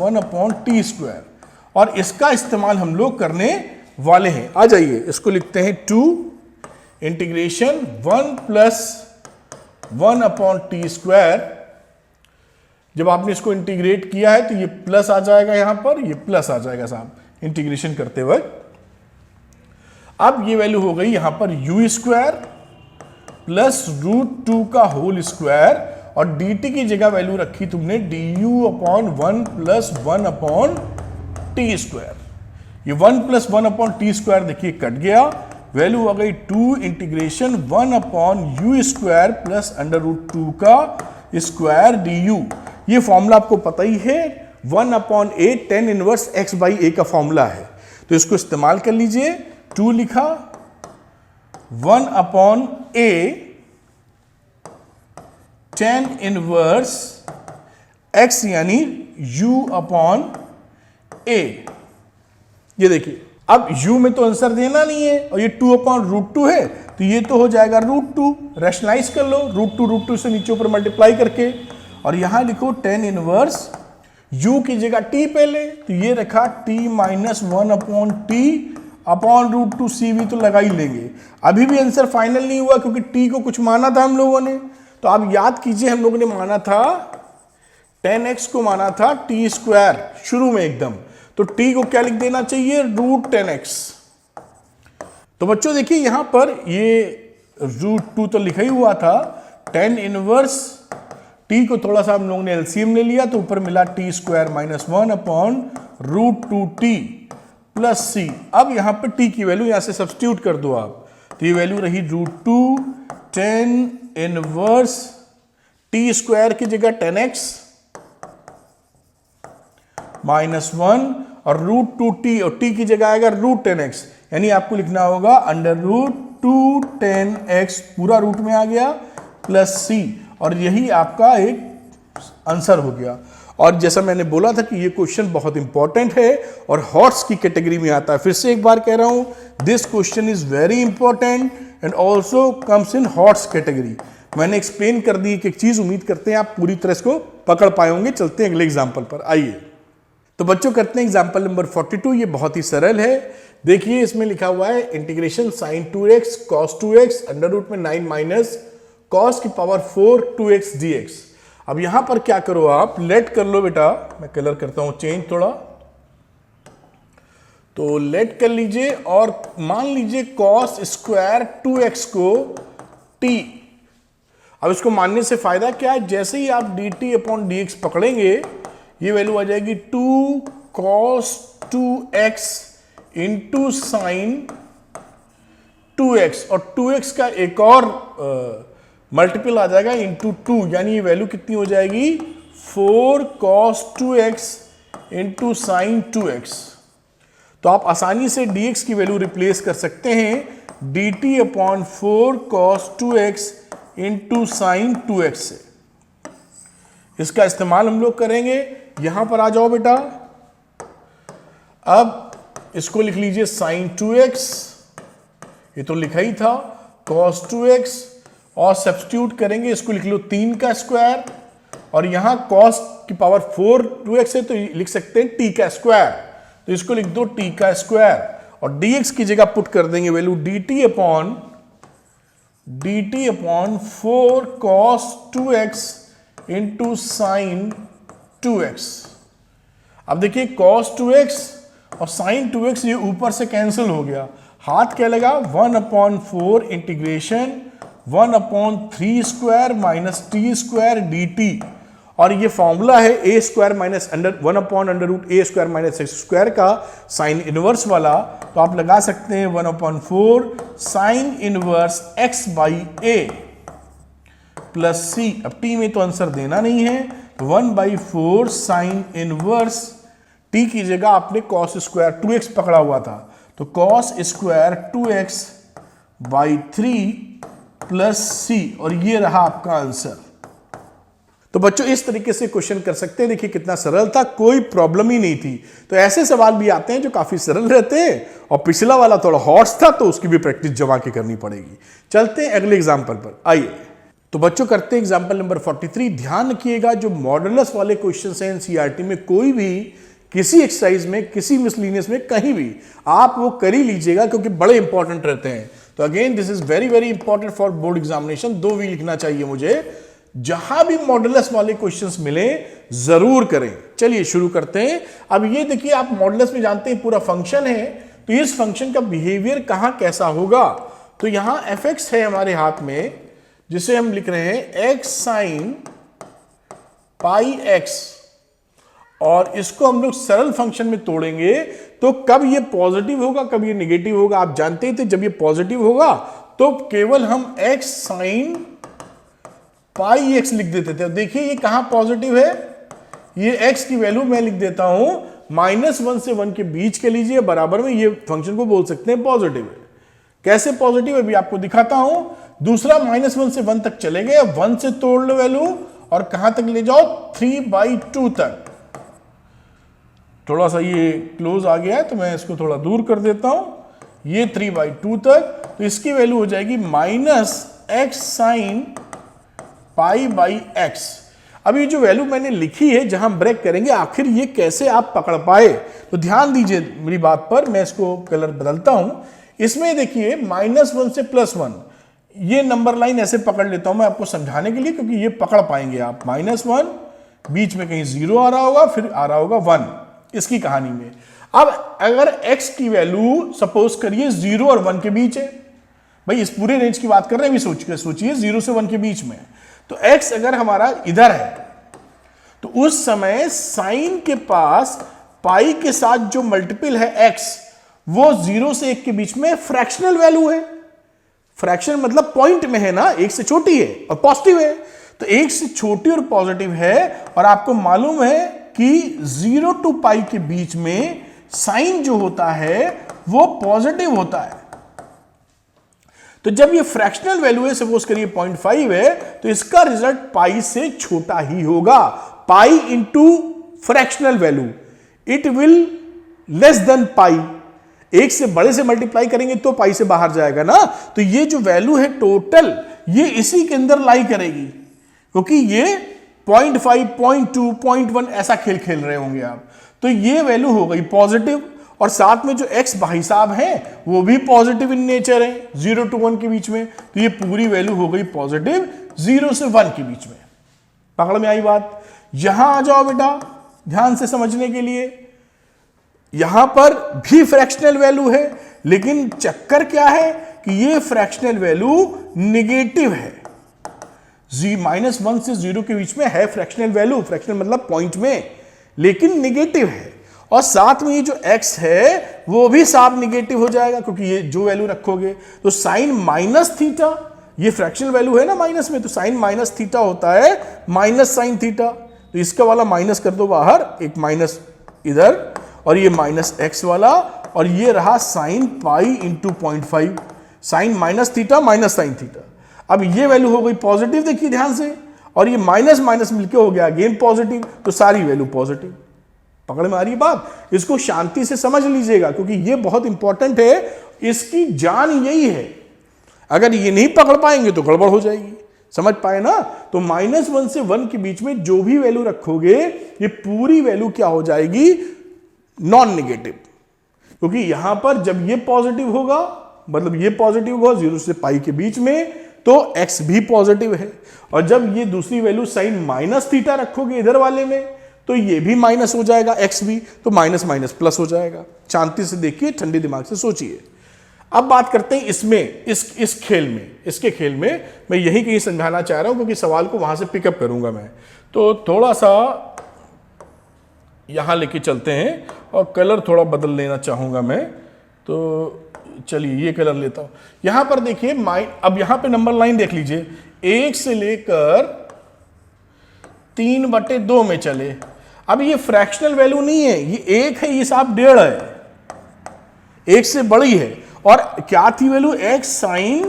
1/t²। और इसका इस्तेमाल हम लोग करने वाले हैं। आ जाइए, इसको लिखते हैं 2 इंटीग्रेशन 1 + 1/t²। जब आपने इसको इंटीग्रेट किया है तो ये प्लस आ जाएगा, यहां पर ये प्लस आ जाएगा साहब, इंटीग्रेशन करते वक्त। अब ये वैल्यू हो गई यहां पर u² प्लस √2 का होल स्क्वायर, और dt की जगह वैल्यू रखी तुमने du/1 + 1/t²। ये 1 + 1/t² देखिए कट गया, वैल्यू आ गई 2 इंटीग्रेशन 1/u² प्लस √2 का स्क्वायर du। ये फॉर्मूला आपको पता ही है, 1/a tan इनवर्स x/a का फॉर्मूला है, तो इसको इस्तेमाल कर लीजिए। 2 लिखा, 1/a tan इनवर्स x यानी u/a। ये देखिए, अब u में तो आंसर देना नहीं है, और ये 2/√2 है, तो ये तो हो जाएगा √2। रैशनलाइज कर लो, √2 से नीचे ऊपर मल्टीप्लाई करके, और यहां लिखो tan इनवर्स u की जगह t पहले, तो ये रखा t - 1/t/√2। cv तो लगा ही लेंगे। अभी भी आंसर फाइनल नहीं हुआ, क्योंकि t को कुछ माना था हम लोगों ने। तो आप याद कीजिए, हम लोगों ने माना था tan x को माना था t² शुरू में एकदम, तो t को क्या लिख देना चाहिए, √tan x। तो बच्चों देखिए, यहां पर ये √2 तो लिखा ही हुआ था, tan इनवर्स t को थोड़ा सा हम लोगों ने एलसीएम ले लिया, तो ऊपर मिला t² - 1/√2t प्लस c। अब यहां पर t की वैल्यू यहां से सब्स्टिट्यूट कर दो आप, तो ये वैल्यू रही √2 tan इनवर्स t² की जगह tan x -1 और √2t, और t की जगह आएगा √tan x, यानी आपको लिखना होगा √2 tan x, पूरा रूट में आ गया, प्लस c, और यही आपका एक आंसर हो गया। और जैसा मैंने बोला था कि ये क्वेश्चन बहुत इंपॉर्टेंट है और हॉट्स की कैटेगरी में आता है। फिर से एक बार कह रहा हूं, this question is very important and also comes in hots category. मैंने एक्सप्लेन कर दी एक चीज, उम्मीद करते हैं आप पूरी तरह इसको पकड़ पाए होंगे। चलते हैं अगले एग्जाम्पल पर। आइए तो बच्चों करते हैं एग्जाम्पल नंबर 42। ये बहुत ही सरल है। देखिए इसमें लिखा हुआ है integration sin 2x cos 2x √ में 9 माइनस cos की पावर 4 2x dx। अब यहां पर क्या करो आप, लेट कर लो बेटा, मैं कलर करता हूं चेंज थोड़ा, तो लेट कर लीजिए और मान लीजिए cos स्क्वायर 2x को t। अब इसको मानने से फायदा क्या है, जैसे ही आप dt/dx पकड़ेंगे ये वैल्यू आ जाएगी 2 cos 2x into sine 2x, और 2x का एक और मल्टीपल आ जाएगा इंटू 2, यानी ये वैल्यू कितनी हो जाएगी 4 cos 2x into sine 2x। तो आप आसानी से dx की वैल्यू रिप्लेस कर सकते हैं dt/4 cos 2x into sine 2x से। इसका इस्तेमाल हम लोग करेंगे। यहां पर आ जाओ बेटा, अब इसको लिख लीजिए साइन 2x, ये तो लिखा ही था, cos 2x, और सब्स्टिट्यूट करेंगे, इसको लिख लो 3 का स्क्वायर, और यहां cos की पावर 4 2x है तो लिख सकते हैं t का स्क्वायर, तो इसको लिख दो t का स्क्वायर, और dx की जगह पुट कर देंगे value dt/4 cos 2x into sine 2x। अब देखिए cos 2x और sin 2x ये ऊपर से कैंसिल हो गया, हाथ क्या लगा 1/4 integration 1/3 square minus T square dt, और ये फॉर्मूला है a square minus 1/√a square minus x square का साइन इनवर्स वाला, तो आप लगा सकते हैं 1/4 sine inverse x by a plus c। अब t में तो आंसर देना नहीं है, 1/4 साइन इनवर्स t की जगह आपने cos स्क्वायर 2x पकड़ा हुआ था, तो cos square 2x by 3 plus c, और ये रहा आपका आंसर। तो बच्चों इस तरीके से क्वेश्चन कर सकते हैं, देखिए कितना सरल था, कोई प्रॉब्लम ही नहीं थी। तो ऐसे सवाल भी आते हैं जो काफी सरल रहते हैं, और पिछला वाला थोड़ा हॉर्स था तो उसकी भी प्रैक्टिस जमा के करनी पड़ेगी। चलते हैं अगले एग्जाम्पल पर, आइए। तो बच्चों करते हैं एग्जाम्पल नंबर 43। ध्यान रखिएगा जो मॉडुलस वाले क्वेश्चन हैं एनसीईआरटी में, कोई भी किसी एक्सरसाइज में, किसी मिसलिनियस में, कहीं भी आप वो कर ही लीजिएगा क्योंकि बड़े इंपॉर्टेंट रहते हैं। तो again this is very very important for board examination. 2 भी लिखना चाहिए मुझे, जहां भी मॉडुलस वाले क्वेश्चंस मिले जरूर करें। चलिए शुरू करते हैं। अब ये देखिए आप मॉडुलस में जानते हैं पूरा फंक्शन है, तो इस फंक्शन का बिहेवियर कहां कैसा होगा। तो यहां fx है हमारे हाथ में, जिसे हम लिख रहे हैं x साइन पाई x, और इसको हम लोग सरल फंक्शन में तोड़ेंगे तो कब ये पॉजिटिव होगा कब ये निगेटिव होगा आप जानते ही थे। जब ये पॉजिटिव होगा तो केवल हम x साइन पाई एक्स लिख देते थे। देखिए ये कहां पॉजिटिव है, ये x की वैल्यू मैं लिख देता हूं -1 से 1 के बीच के लीजिए, बराबर में ये फंक्शन को बोल सकते हैं पॉजिटिव है। कैसे पॉजिटिव है भी आपको दिखाता हूं। दूसरा -1 से 1 तक चले गए, 1 से तोड़ लो वैल्यू और कहां तक ले जाओ 3/2 तक। थोड़ा सा ये क्लोज आ गया है तो मैं इसको थोड़ा दूर कर देता हूं, ये 3/2 तक, तो इसकी वैल्यू हो जाएगी -x sine pi by x. अब ये जो वैल्यू मैंने लिखी है, जहां ब्रेक करेंगे, आखिर ये कैसे आप पकड़ पाए, तो ध्यान दीजिए मेरी बात पर। मैं इसको कलर बदलता हूं। इसमें देखिए -1 से +1, ये नंबर लाइन ऐसे पकड़ लेता हूं मैं आपको समझाने के लिए, क्योंकि ये पकड़ पाएंगे आप। -1 बीच में कहीं 0 आ रहा होगा, फिर आ रहा होगा 1 इसकी कहानी में। अब अगर x की वैल्यू सपोज करिए 0 और 1 के बीच है, भाई इस पूरे रेंज की बात कर रहे हैं, भी सोचिए 0 से 1 के बीच में, तो x अगर हमारा इधर है तो उस समय साइन के पास पाई के साथ जो मल्टीपल है x, वो 0 से 1 के बीच में फ्रैक्शनल वैल्यू है। फ्रैक्शन मतलब पॉइंट में है ना, 1 से छोटी है और पॉजिटिव है, तो 1 से छोटी और पॉजिटिव है। और आपको मालूम है कि 0 to पाई के बीच में साइन जो होता है वो पॉजिटिव होता है। तो जब ये फ्रैक्शनल वैल्यू है, सपोज करिए 0.5 है, तो इसका रिजल्ट पाई से छोटा ही होगा। Pi into fractional value, it will less than pi. 1 से बड़े से मल्टीप्लाई करेंगे तो पाई से बाहर जाएगा ना, तो ये जो वैल्यू है टोटल, ये इसी के अंदर लाई करेगी, क्योंकि ये 0.5, 0.2, 0.1 ऐसा खेल खेल रहे होंगे आप। तो ये वैल्यू हो गई पॉजिटिव, और साथ में जो x भाई साहब हैं वो भी पॉजिटिव इन नेचर है, 0 to 1 के बीच में, तो ये पूरी वैल्यू हो गई पॉजिटिव 0 से 1 के बीच में। पकड़ में आई बात। यहां आ जाओ बेटा ध्यान से समझने के लिए। यहां पर भी फ्रैक्शनल वैल्यू है, लेकिन चक्कर क्या है कि ये फ्रैक्शनल वैल्यू निगेटिव है। -1 से 0 के बीच में है फ्रैक्शनल वैल्यू, फ्रैक्शनल मतलब पॉइंट में, लेकिन निगेटिव है। और साथ में ये जो x है वो भी साफ निगेटिव हो जाएगा, क्योंकि ये जो वैल्यू रखोगे तो साइन माइनस थीटा, ये फ्रैक्शनल वैल्यू है ना माइनस में, तो साइन माइनस थीटा होता है माइनस साइन थीटा, तो इसका वाला माइनस कर दो बाहर, एक माइनस इधर, और ये माइनस x वाला, और ये रहा sine pi into 0.5, sine minus theta minus sine theta. अब ये वैल्यू हो गई पॉजिटिव, देखिए ध्यान से, और ये माइनस माइनस मिलके हो गया अगेन पॉजिटिव, तो सारी वैल्यू पॉजिटिव। पकड़ में आ रही बात। इसको शांति से समझ लीजिएगा, क्योंकि ये बहुत इंपॉर्टेंट है, इसकी जान यही है। अगर ये नहीं पकड़ पाएंगे तो गड़बड़ हो जाएगी, समझ पाए ना। तो -1 से 1 के बीच में जो भी वैल्यू रखोगे, ये पूरी वैल्यू क्या हो जाएगी, नॉन नेगेटिव, क्योंकि यहां पर जब ये पॉजिटिव होगा, मतलब ये पॉजिटिव होगा 0 से पाई के बीच में, तो x भी पॉजिटिव है। और जब ये दूसरी वैल्यू साइन माइनस थीटा रखोगे इधर वाले में, तो ये भी माइनस हो जाएगा, x भी, तो माइनस माइनस प्लस हो जाएगा। शांति से देखिए, ठंडे दिमाग से सोचिए। अब बात करते हैं इसमें, इस खेल में, इसके खेल में मैं यही कहीं समझाना चाह रहा हूं, क्योंकि सवाल को वहां से पिकअप करूंगा मैं। तो थोड़ा सा यहां लेके चलते हैं और कलर थोड़ा बदल लेना चाहूंगा मैं। तो चलिए ये कलर लेता हूं। यहां पर देखिए अब यहां पे नंबर लाइन देख लीजिए, 1 से लेकर 3/2 में चले। अब ये फ्रैक्शनल वैल्यू नहीं है, ये 1 है, ये साहब 1.5 है, 1 से बड़ी है। और क्या थी value? x sin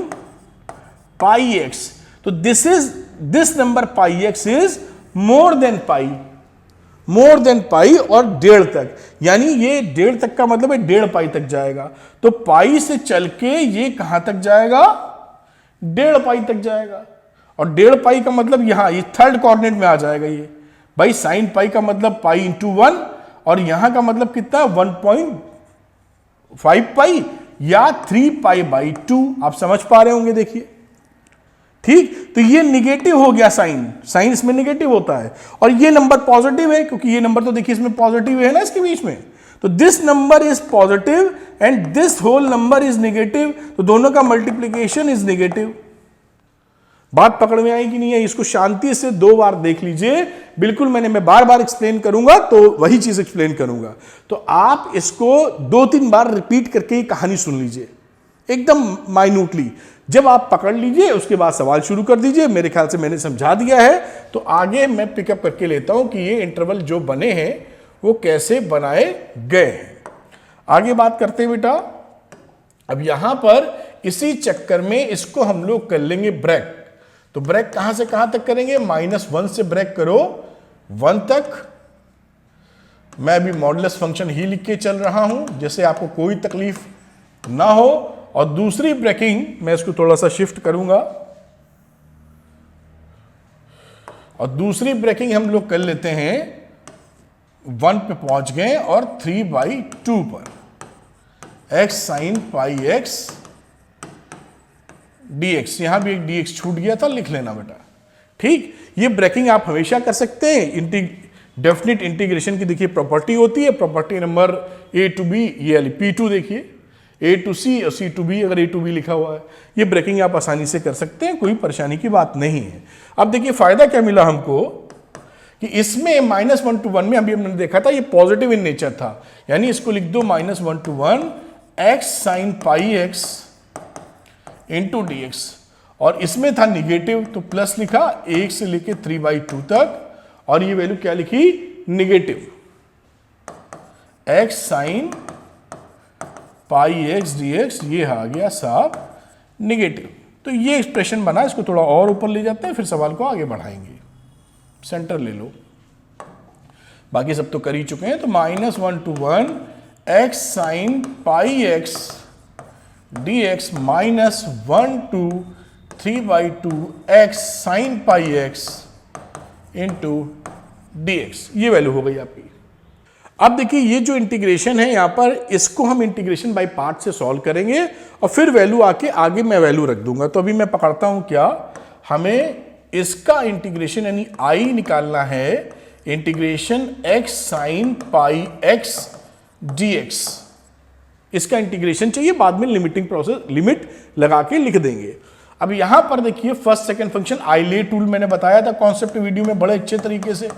pi x। तो this number pi x is more than pi और 1.5 तक, यानी ये 1.5 तक का मतलब है 1.5 पाई तक जाएगा। तो पाई से चल के ये कहां तक जाएगा? 1.5 पाई तक जाएगा। और 1.5 पाई का मतलब यहां ये थर्ड कोऑर्डिनेट में आ जाएगा। ये भाई साइन पाई का मतलब पाई इंटू 1, और यहां का मतलब कितना? 1.5 पाई या 3 पाई बाई 2। आप समझ पा रहे होंगे, देखिए ठीक। तो ये निगेटिव हो गया, साइन इसमें निगेटिव होता है, और ये नंबर पॉजिटिव है, क्योंकि ये नंबर तो देखिए इसमें पॉजिटिव है ना इसके बीच में। तो this number is positive and this whole number is negative, तो दोनों का मल्टीप्लीकेशन इज निगेटिव। बात पकड़ में आई कि नहीं है? इसको शांति से 2 बार देख लीजिए, बिल्कुल मैं बार बार एक्सप्लेन करूंगा तो वही चीज एक्सप्लेन करूंगा। तो आप इसको 2-3 बार रिपीट करके ये कहानी सुन लीजिए एकदम माइन्यूटली। जब आप पकड़ लीजिए उसके बाद सवाल शुरू कर दीजिए। मेरे ख्याल से मैंने समझा दिया है, तो आगे मैं पिकअप करके लेता हूं कि ये इंटरवल जो बने हैं वो कैसे बनाए गए हैं। आगे बात करते हैं बेटा। अब यहां पर इसी चक्कर में इसको हम लोग कर लेंगे ब्रेक। तो ब्रेक कहां से कहां तक करेंगे? -1 से ब्रेक करो 1 तक। मैं अभी मॉडुलस फंक्शन ही लिख के चल रहा हूं, जैसे आपको कोई तकलीफ ना हो। और दूसरी ब्रेकिंग मैं इसको थोड़ा सा शिफ्ट करूंगा, और दूसरी ब्रेकिंग हम लोग कर लेते हैं 1 पे पहुंच गए और 3/2 पर x sin pi x dx। यहां भी एक dx छूट गया था, लिख लेना बेटा, ठीक। ये ब्रेकिंग आप हमेशा कर सकते हैं। डेफिनेट इंटीग्रेशन की देखिए प्रॉपर्टी होती है, property number a to b, ये वाली P2 देखिए, a to c और c to b, अगर a to b लिखा हुआ है। ये ब्रेकिंग आप आसानी से कर सकते हैं, कोई परेशानी की बात नहीं है। अब देखिए फायदा क्या मिला हमको कि इसमें -1 to 1 में अभी हमने देखा था ये पॉजिटिव इन नेचर था, यानी इसको लिख दो -1 to 1 x sin pi x into dx। और इसमें था निगेटिव, तो प्लस लिखा 1 से लेके 3/2 तक, और ये वैल्यू क्या लिखी? Negative x sin pi x dx। ये आ गया साहब निगेटिव। तो ये एक्सप्रेशन बना, इसको थोड़ा और ऊपर ले जाते हैं, फिर सवाल को आगे बढ़ाएंगे। सेंटर ले लो, बाकी सब तो कर ही चुके हैं। तो -1 to 1 x sin pi x dx -1 to 3/2 x sin pi x into dx। ये वैल्यू हो गई आपकी। अब देखिए ये जो इंटीग्रेशन है यहां पर, इसको हम इंटीग्रेशन बाय पार्ट से सॉल्व करेंगे और फिर वैल्यू आगे मैं वैल्यू रख दूंगा। तो अभी मैं पकड़ता हूं क्या, हमें इसका इंटीग्रेशन यानी i निकालना है, integration x sin pi x dx। इसका इंटीग्रेशन चाहिए, बाद में लिमिटिंग प्रोसेस लिमिट लगा के लिख देंगे। अब यहां पर देखिए फर्स्ट सेकंड फंक्शन आइले टूल मैंने बताया था कॉन्सेप्ट वीडियो में बड़े अच्छे तरीके से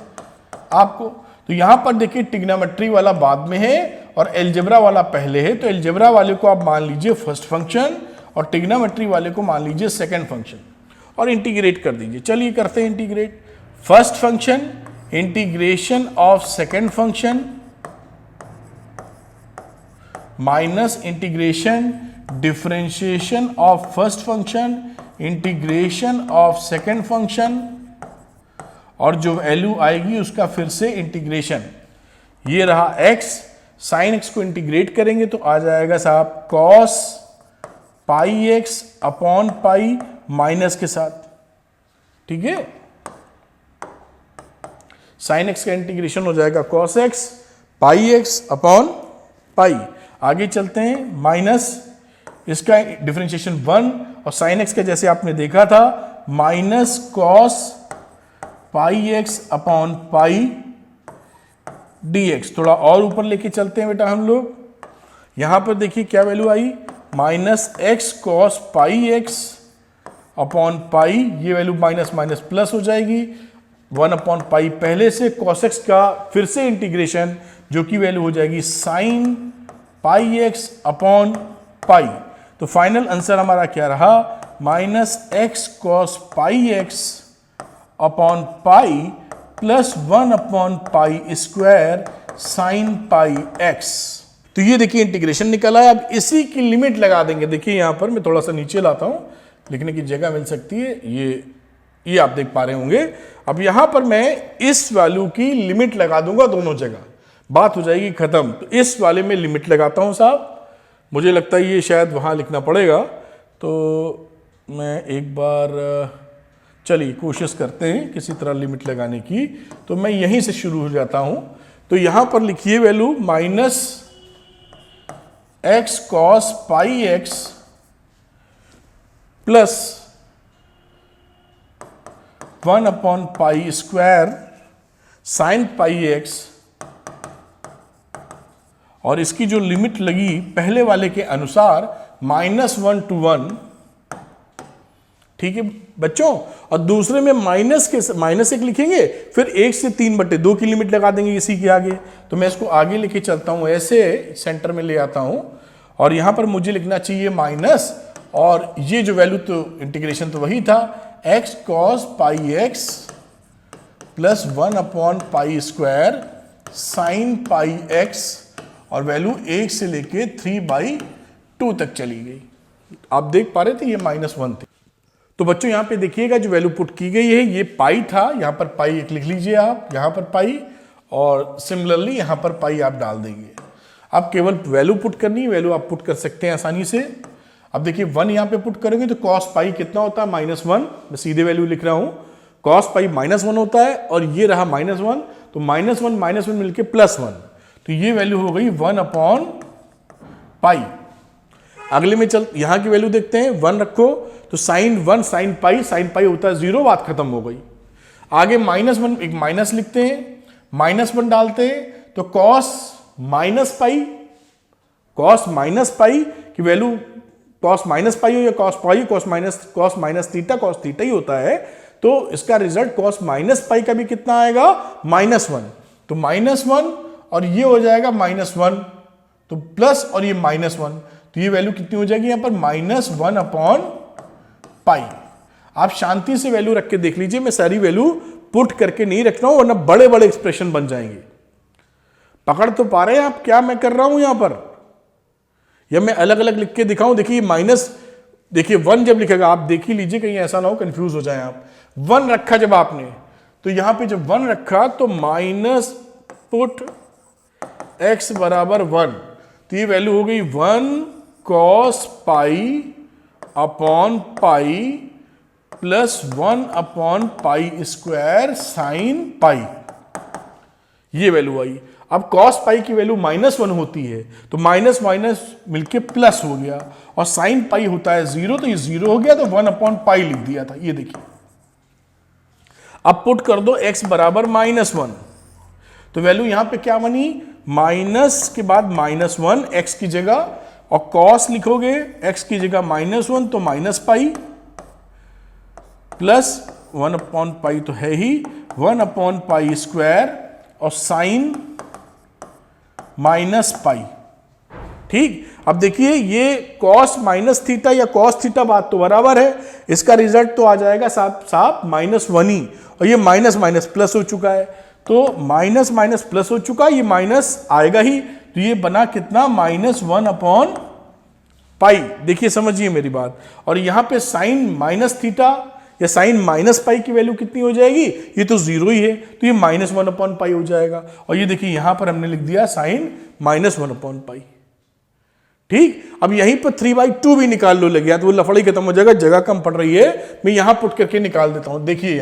आपको। तो यहां पर देखिए ट्रिग्नोमेट्री वाला बाद में है और अलजेब्रा वाला पहले है। तो अलजेब्रा वाले को आप मान लीजिए फर्स्ट फंक्शन और ट्रिग्नोमेट्री वाले को मान लीजिए सेकंड फंक्शन, और इंटीग्रेट कर दीजिए। चलिए करते हैं integrate. First function integration of second function minus integration differentiation of first function integration of second function, और जो वैल्यू आएगी उसका फिर से इंटीग्रेशन। ये रहा x, साइन x को इंटीग्रेट करेंगे तो आ जाएगा साहब cos पाई x अपॉन पाई माइनस के साथ, ठीक है। साइन x का इंटीग्रेशन हो जाएगा cos x पाई x अपॉन पाई। आगे चलते हैं, माइनस इसका डिफरेंशिएशन 1 और साइन x का जैसे आपने देखा था माइनस cos पाई x अपॉन पाई dx। थोड़ा और ऊपर लेके चलते हैं बेटा हम लोग। यहां पर देखिए क्या वैल्यू आई, minus x cos pi x upon pi, ये वैल्यू माइनस माइनस प्लस हो जाएगी, 1 अपॉन पाई पहले से, कॉस एक्स का फिर से इंटीग्रेशन जो कि वैल्यू हो जाएगी साइन पाई एक्स अपॉन पाई। तो फाइनल आंसर हमारा क्या रहा, minus x cos pi x upon pi plus 1 upon pi square sine pi x. तो ये देखिए इंटीग्रेशन निकला है। अब इसी की लिमिट लगा देंगे। देखिए यहां पर मैं थोड़ा सा नीचे लाता हूं, लिखने की जगह मिल सकती है, ये आप देख पा रहे होंगे। अब यहां पर मैं इस वैल्यू की लिमिट लगा दूंगा दोनों जगह, बात हो जाएगी खत्म। तो इस वाले में लिमिट लगाता हूं साहब, मुझे लगता है ये शायद वहां लिखना पड़ेगा, तो मैं एक बार चलिए कोशिश करते हैं किसी तरह लिमिट लगाने की। तो मैं यहीं से शुरू हो जाता हूं। तो यहां पर लिखिए value minus x cos pi x plus 1 upon pi square sine pi x, और इसकी जो लिमिट लगी पहले वाले के अनुसार -1 to 1, ठीक है बच्चों। और दूसरे में माइनस 1 लिखेंगे, फिर 1 से 3/2 की लिमिट लगा देंगे इसी के आगे। तो मैं इसको आगे लेके चलता हूं, ऐसे सेंटर में ले आता हूं, और यहां पर मुझे लिखना चाहिए माइनस, और ये जो वैल्यू तो इंटीग्रेशन तो वही था, x cos pi x plus 1 upon pi square sine pi x, और वैल्यू 1 से लेके 3/2 तक चली गई। आप देख पा रहे थे ये -1 थी। तो बच्चों यहां पे देखिएगा जो वैल्यू पुट की गई है, ये पाई था, यहां पर पाई 1 लिख लीजिए आप, यहां पर पाई, और सिमिलरली यहां पर पाई आप डाल देंगे। आप केवल वैल्यू पुट करनी है, वैल्यू आप पुट कर सकते हैं आसानी से। अब देखिए 1 यहां पे पुट करेंगे तो कॉस पाई कितना होता है, -1, मैं सीधे वैल्यू लिख रहा हूं, कॉस पाई -1 होता है, और ये रहा -1, तो -1 मिलके +1, तो ये वैल्यू हो गई 1 अपॉन पाई। अगले में चल यहां की वैल्यू देखते हैं, 1 रखो तो साइन 1 साइन पाई होता है 0, बात खत्म हो गई। आगे -1 एक माइनस लिखते हैं, -1 डालते हैं तो कॉस माइनस पाई की वैल्यू, कॉस माइनस पाई हो या cos pi, cos minus theta ही होता है, तो इसका रिजल्ट कॉस माइनस पाई का भी कितना आएगा, -1, तो -1 और ये हो जाएगा -1, तो प्लस और ये -1, तो ये वैल्यू कितनी हो जाएगी यहां पर, -1 अपॉन पाई। आप शांति से वैल्यू रख के देख लीजिए, मैं सारी वैल्यू पुट करके नहीं रख रहा हूं, वरना बड़े बड़े एक्सप्रेशन बन जाएंगे। पकड़ तो पा रहे हैं आप क्या मैं कर रहा हूं यहां पर, या मैं अलग अलग लिख के दिखाऊं। देखिए माइनस, देखिए 1 जब लिखेगा आप देख ही लीजिए, कहीं ऐसा ना हो कंफ्यूज हो जाए आप। 1 रखा जब आपने, तो यहां पे जब 1 रखा तो माइनस पुट x बराबर 1, तो ये वैल्यू हो गई 1 cos pi upon pi plus 1 upon pi square sine pi, ये वैल्यू आई। अब कॉस पाई की वैल्यू -1 होती है, तो माइनस माइनस मिलके प्लस हो गया, और साइन पाई होता है 0, तो ये 0 हो गया, तो 1 अपॉन पाई लिख दिया था, ये देखिए। अब पुट कर दो x बराबर -1, तो वैल्यू यहां पे क्या बनी, माइनस के बाद -1 x की जगह, और कॉस लिखोगे x की जगह -1 तो माइनस पाई, प्लस 1 अपॉन पाई तो है ही, 1 अपॉन पाई स्क्वायर, और साइन माइनस पाई। ठीक, अब देखिए ये कॉस माइनस थीटा या कॉस थीटा बात तो बराबर है, इसका रिजल्ट तो आ जाएगा साफ -1 ही, और ये माइनस माइनस प्लस हो चुका है, तो माइनस माइनस प्लस हो चुका, ये माइनस आएगा ही, तो ये बना कितना, -1 अपॉन पाई। देखिए समझिए मेरी बात, और यहां पे साइन माइनस थीटा या साइन माइनस पाई की वैल्यू कितनी हो जाएगी, ये तो 0 ही है, तो ये -1 अपॉन पाई हो जाएगा, और ये देखिए यहां पर हमने लिख दिया साइन -1 अपॉन पाई। ठीक, अब यहीं पर 3/2 भी निकाल लो लग गया, तो वो लफड़ी खत्म हो जाएगा, जगह कम पड़ रही है, मैं यहां पुट करके निकाल देता हूं। देखिए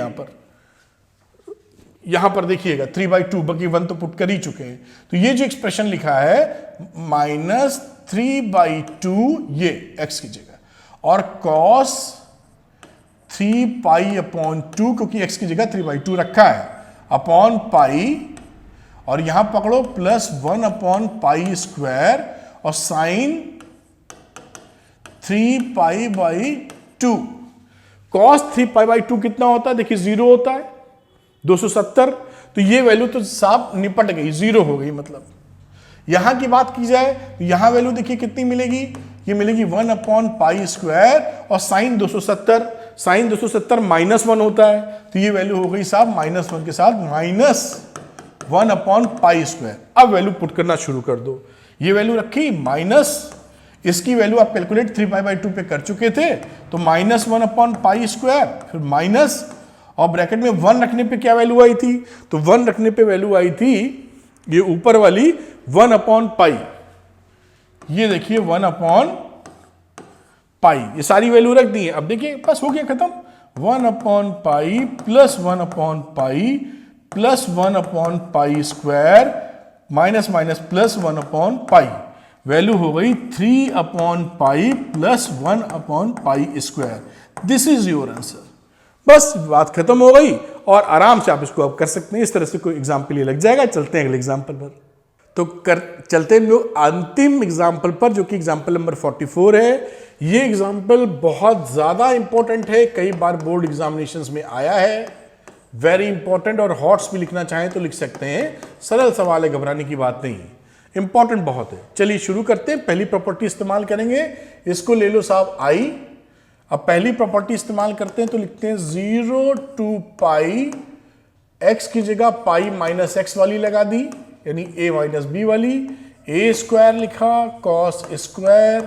यहां पर देखिएगा 3/2, बाकी 1 तो पुट कर ही चुके हैं, तो ये जो एक्सप्रेशन लिखा है -3/2 ये x की जगह, और cos 3 पाई अपॉन 2, क्योंकि x की जगह 3/2 रखा है, अपॉन पाई, और यहां पकड़ो प्लस 1 अपॉन पाई स्क्वायर और sine 3 pi by 2। Cos 3 pi by 2 कितना होता है? देखिए 0 होता है, 270। तो ये वैल्यू तो साफ निपट गई, 0 हो गई। मतलब यहां की बात की जाए तो यहां वैल्यू देखिए कितनी मिलेगी, ये मिलेगी 1 अपॉन पाई स्क्वायर और साइन 270। साइन 270 -1 होता है, तो ये वैल्यू हो गई साहब -1 के साथ -1 अपॉन पाई स्क्वायर। अब वैल्यू पुट करना शुरू कर दो। ये वैल्यू रखी माइनस, इसकी वैल्यू आप कैलकुलेट 3 पाई बाई 2 पे कर चुके थे, तो -1 अपॉन पाई स्क्वायर, फिर माइनस और ब्रैकेट में 1 रखने पे क्या वैल्यू आई थी? तो 1 रखने पे वैल्यू आई थी ये ऊपर वाली 1 अपॉन पाई। ये देखिए 1 अपॉन पाई, ये सारी वैल्यू रख दी है। अब देखिए बस हो गया खत्म। 1 upon pi plus 1 upon pi plus 1 upon pi square minus minus plus 1 upon पाई, वैल्यू हो गई 3 upon pi plus 1 upon pi square. This is your answer. बस बात खत्म हो गई और आराम से आप इसको अब कर सकते हैं। इस तरह से कोई एग्जाम्पल ये लग जाएगा। चलते हैं अगले एग्जाम्पल पर। तो चलते हैं लोग अंतिम एग्जाम्पल पर, जो कि एग्जाम्पल नंबर 44 है। ये एग्जाम्पल बहुत ज्यादा इंपॉर्टेंट है, कई बार बोर्ड एग्जामिनेशंस में आया है, वेरी इंपॉर्टेंट। और हॉट्स भी लिखना चाहें तो लिख सकते हैं, सरल सवाल है, घबराने की बात नहीं, इंपॉर्टेंट बहुत है। चलिए शुरू करते हैं। पहली प्रॉपर्टी इस्तेमाल करेंगे, इसको ले लो साहब आई। अब पहली प्रॉपर्टी इस्तेमाल करते हैं तो लिखते हैं 0 to पाई, x की जगह पाई माइनस एक्स वाली लगा दी, यानी a माइनस बी वाली। a स्क्वायर लिखा, cos square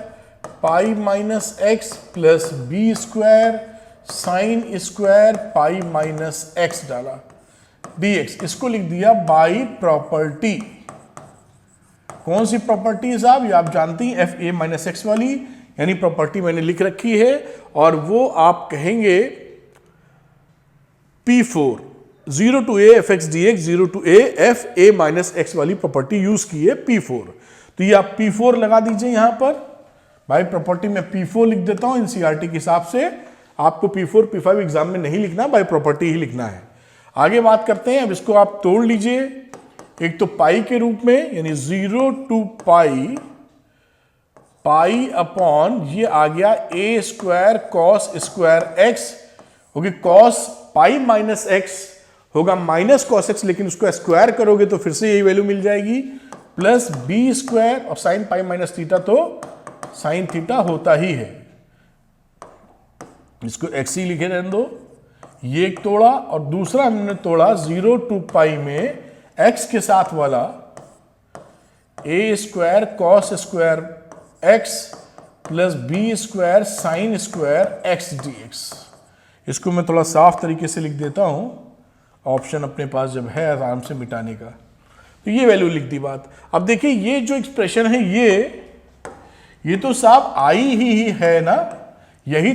pi minus x plus B square sine square pi minus x डाला dx। इसको लिख दिया बाई प्रॉपर्टी। कौन सी प्रॉपर्टी है साहब? ये आप जानती हैं, एफ ए माइनस एक्स वाली, यानी प्रॉपर्टी मैंने लिख रखी है और वो आप कहेंगे P4, 0 to a F x D x, 0 to a F A minus x वाली प्रॉपर्टी यूज की है P4। तो ये आप P4 लगा दीजिए यहां पर। भाई प्रॉपर्टी में P4 लिख देता हूं एनसीईआरटी के हिसाब से। आपको P4 P5 एग्जाम में नहीं लिखना, बाय प्रॉपर्टी ही लिखना है। आगे बात करते हैं। अब इसको आप तोड़ लीजिए, एक तो पाई के रूप में, यानी 0 to पाई, पाई अपॉन ये आ गया a square cos square x, होगी कॉस पाई माइनस एक्स होगा माइनस कॉस एक्स, लेकिन उसको स्क्वायर करोगे तो फिर से यही वैल्यू मिल जाएगी, प्लस बी स्क्वायर और साइन पाई माइनस थीटा तो साइन थीटा होता ही है। इसको एक्स ही लिखे रहने दो। ये एक तोड़ा और दूसरा हमने तोड़ा 0 to पाई में x के साथ वाला a square cos square x plus B square sine square x dx। इसको मैं थोड़ा साफ तरीके से लिख देता हूं, ऑप्शन अपने पास जब है आराम से मिटाने का। तो ये वैल्यू लिख दी बात। अब देखिए ये जो एक्सप्रेशन है ये तो साहब आई ही है ना, यही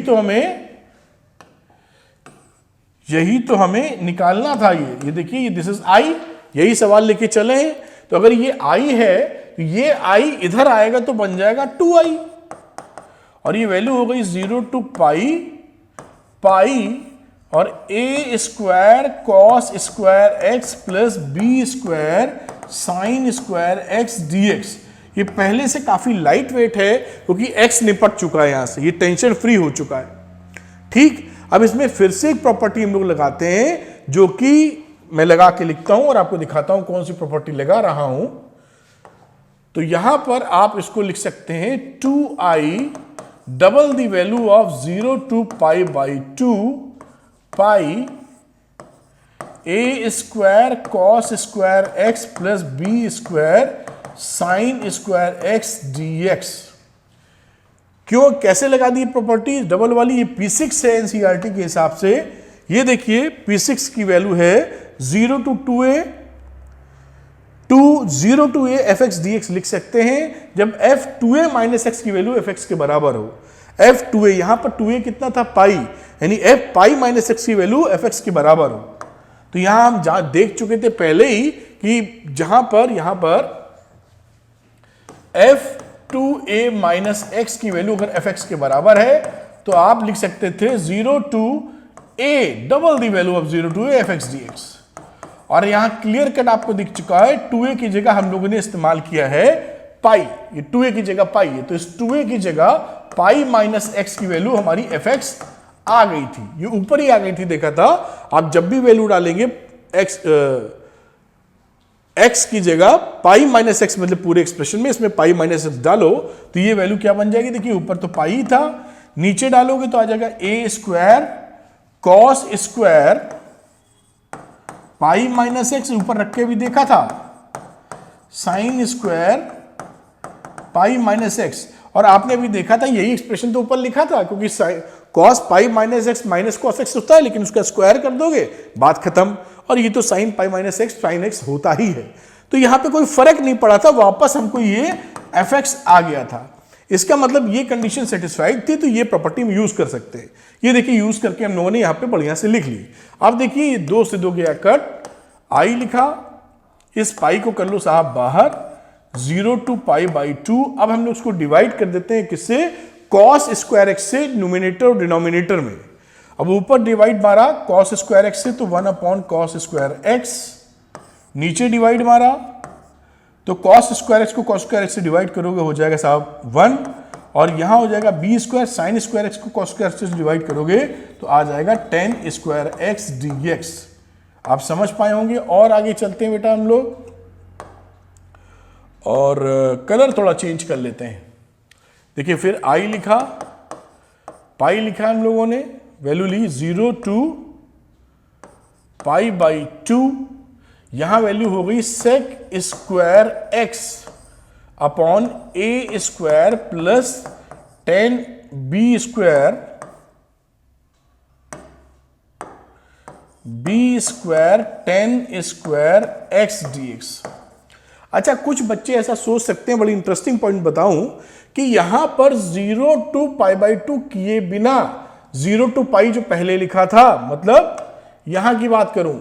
तो हमें निकालना था। ये देखिए, ये दिस इज आई, यही सवाल लेके चले हैं। तो अगर ये आई है तो ये आई इधर आएगा तो बन जाएगा 2i, और ये वैल्यू हो गई 0 to पाई, पाई और a square cos square x plus B square sine square x dx। ये पहले से काफी लाइट वेट है क्योंकि x निपट चुका है, यहां से ये टेंशन फ्री हो चुका है। ठीक, अब इसमें फिर से एक प्रॉपर्टी हम लोग लगाते हैं, जो कि मैं लगा के लिखता हूं और आपको दिखाता हूं कौन सी प्रॉपर्टी लगा रहा हूं। तो यहां पर आप इसको लिख सकते हैं 2i double the value of 0 to pi by 2 pi a square cos square x plus B square sine square x dx। क्यों, कैसे लगा दी प्रॉपर्टी डबल वाली? ये P6 है एनसीईआरटी के हिसाब से। ये देखिए P6 की वैल्यू है 0 to 0 to a F x dx लिख सकते हैं जब f 2a माइनस एक्स की वैल्यू एफ एक्स के बराबर हो। f 2a, यहां पर 2a कितना था? पाई, यानी f पाई माइनस एक्स की वैल्यू एफ एक्स के बराबर हो। तो यहां हम देख चुके थे पहले ही कि यहां पर f 2a माइनस एक्स की वैल्यू अगर एफ एक्स के बराबर है तो आप लिख सकते थे 0 to a double the value of 0 to a F x dx। और यहां क्लियर कट आपको दिख चुका है 2a की जगह हम लोगों ने इस्तेमाल किया है पाई, ये 2a की जगह पाई है, तो इस 2a की जगह पाई माइनस एक्स की वैल्यू हमारी fx आ गई थी, ये ऊपर ही आ गई थी, देखा था। आप जब भी वैल्यू डालेंगे x की जगह पाई माइनस एक्स, मतलब पूरे एक्सप्रेशन में इसमें पाई माइनस एक्स डालो तो ये वैल्यू क्या बन जाएगी, देखिए ऊपर तो पाई था, नीचे डालोगे तो आ जाएगा a square cos square pi minus x, ऊपर रख के भी देखा था sine square pi minus x, और आपने भी देखा था यही एक्सप्रेशन तो ऊपर लिखा था, क्योंकि cos pi minus x minus cos x होता है, लेकिन उसका स्क्वायर कर दोगे बात खत्म, और ये तो sine pi minus x sine x होता ही है, तो यहां पे कोई फर्क नहीं पड़ा था, वापस हमको ये एफ एक्स आ गया था। इसका मतलब ये कंडीशन सेटिस्फाइड थी, तो ये प्रॉपर्टी हम यूज कर सकते हैं। ये देखिए यूज करके हम लोगों ने यहां पे बढ़िया से लिख ली। अब देखिए 2 से 2 गया कट, आई लिखा, इस पाई को कर लो साहब बाहर, 0 to पाई बाई 2। अब हम लोग उसको डिवाइड कर देते हैं किससे, कॉस स्क्वायर एक्स से, न्यूमिनेटर और डिनोमिनेटर में। अब ऊपर डिवाइड मारा कॉस स्क्वायर एक्स से तो 1 अपॉन कॉस स्क्वायर एक्स, नीचे डिवाइड मारा तो कॉस स्क्वायर एक्स को कॉस स्क्वायर एक्स से डिवाइड करोगे हो जाएगा साहब 1, और यहां हो जाएगा B square, sine square x को कॉस स्क्वायर एक्स से डिवाइड करोगे तो आ जाएगा tan स्क्वायर एक्स dx। आप समझ पाए होंगे। और आगे चलते हैं बेटा हम लोग, और कलर थोड़ा चेंज कर लेते हैं। देखिए फिर आई लिखा, पाई लिखा हम लोगों ने, वैल्यू ली 0 to पाई बाई 2, यहां वैल्यू हो गई sec square x upon a square plus 10 b स्क्वायर10 स्क्वायर एक्स dx। अच्छा, कुछ बच्चे ऐसा सोच सकते हैं, बड़ी इंटरेस्टिंग पॉइंट बताऊं, कि यहां पर 0 to पाई बाई 2 किए बिना 0 to पाई जो पहले लिखा था, मतलब यहां की बात करूं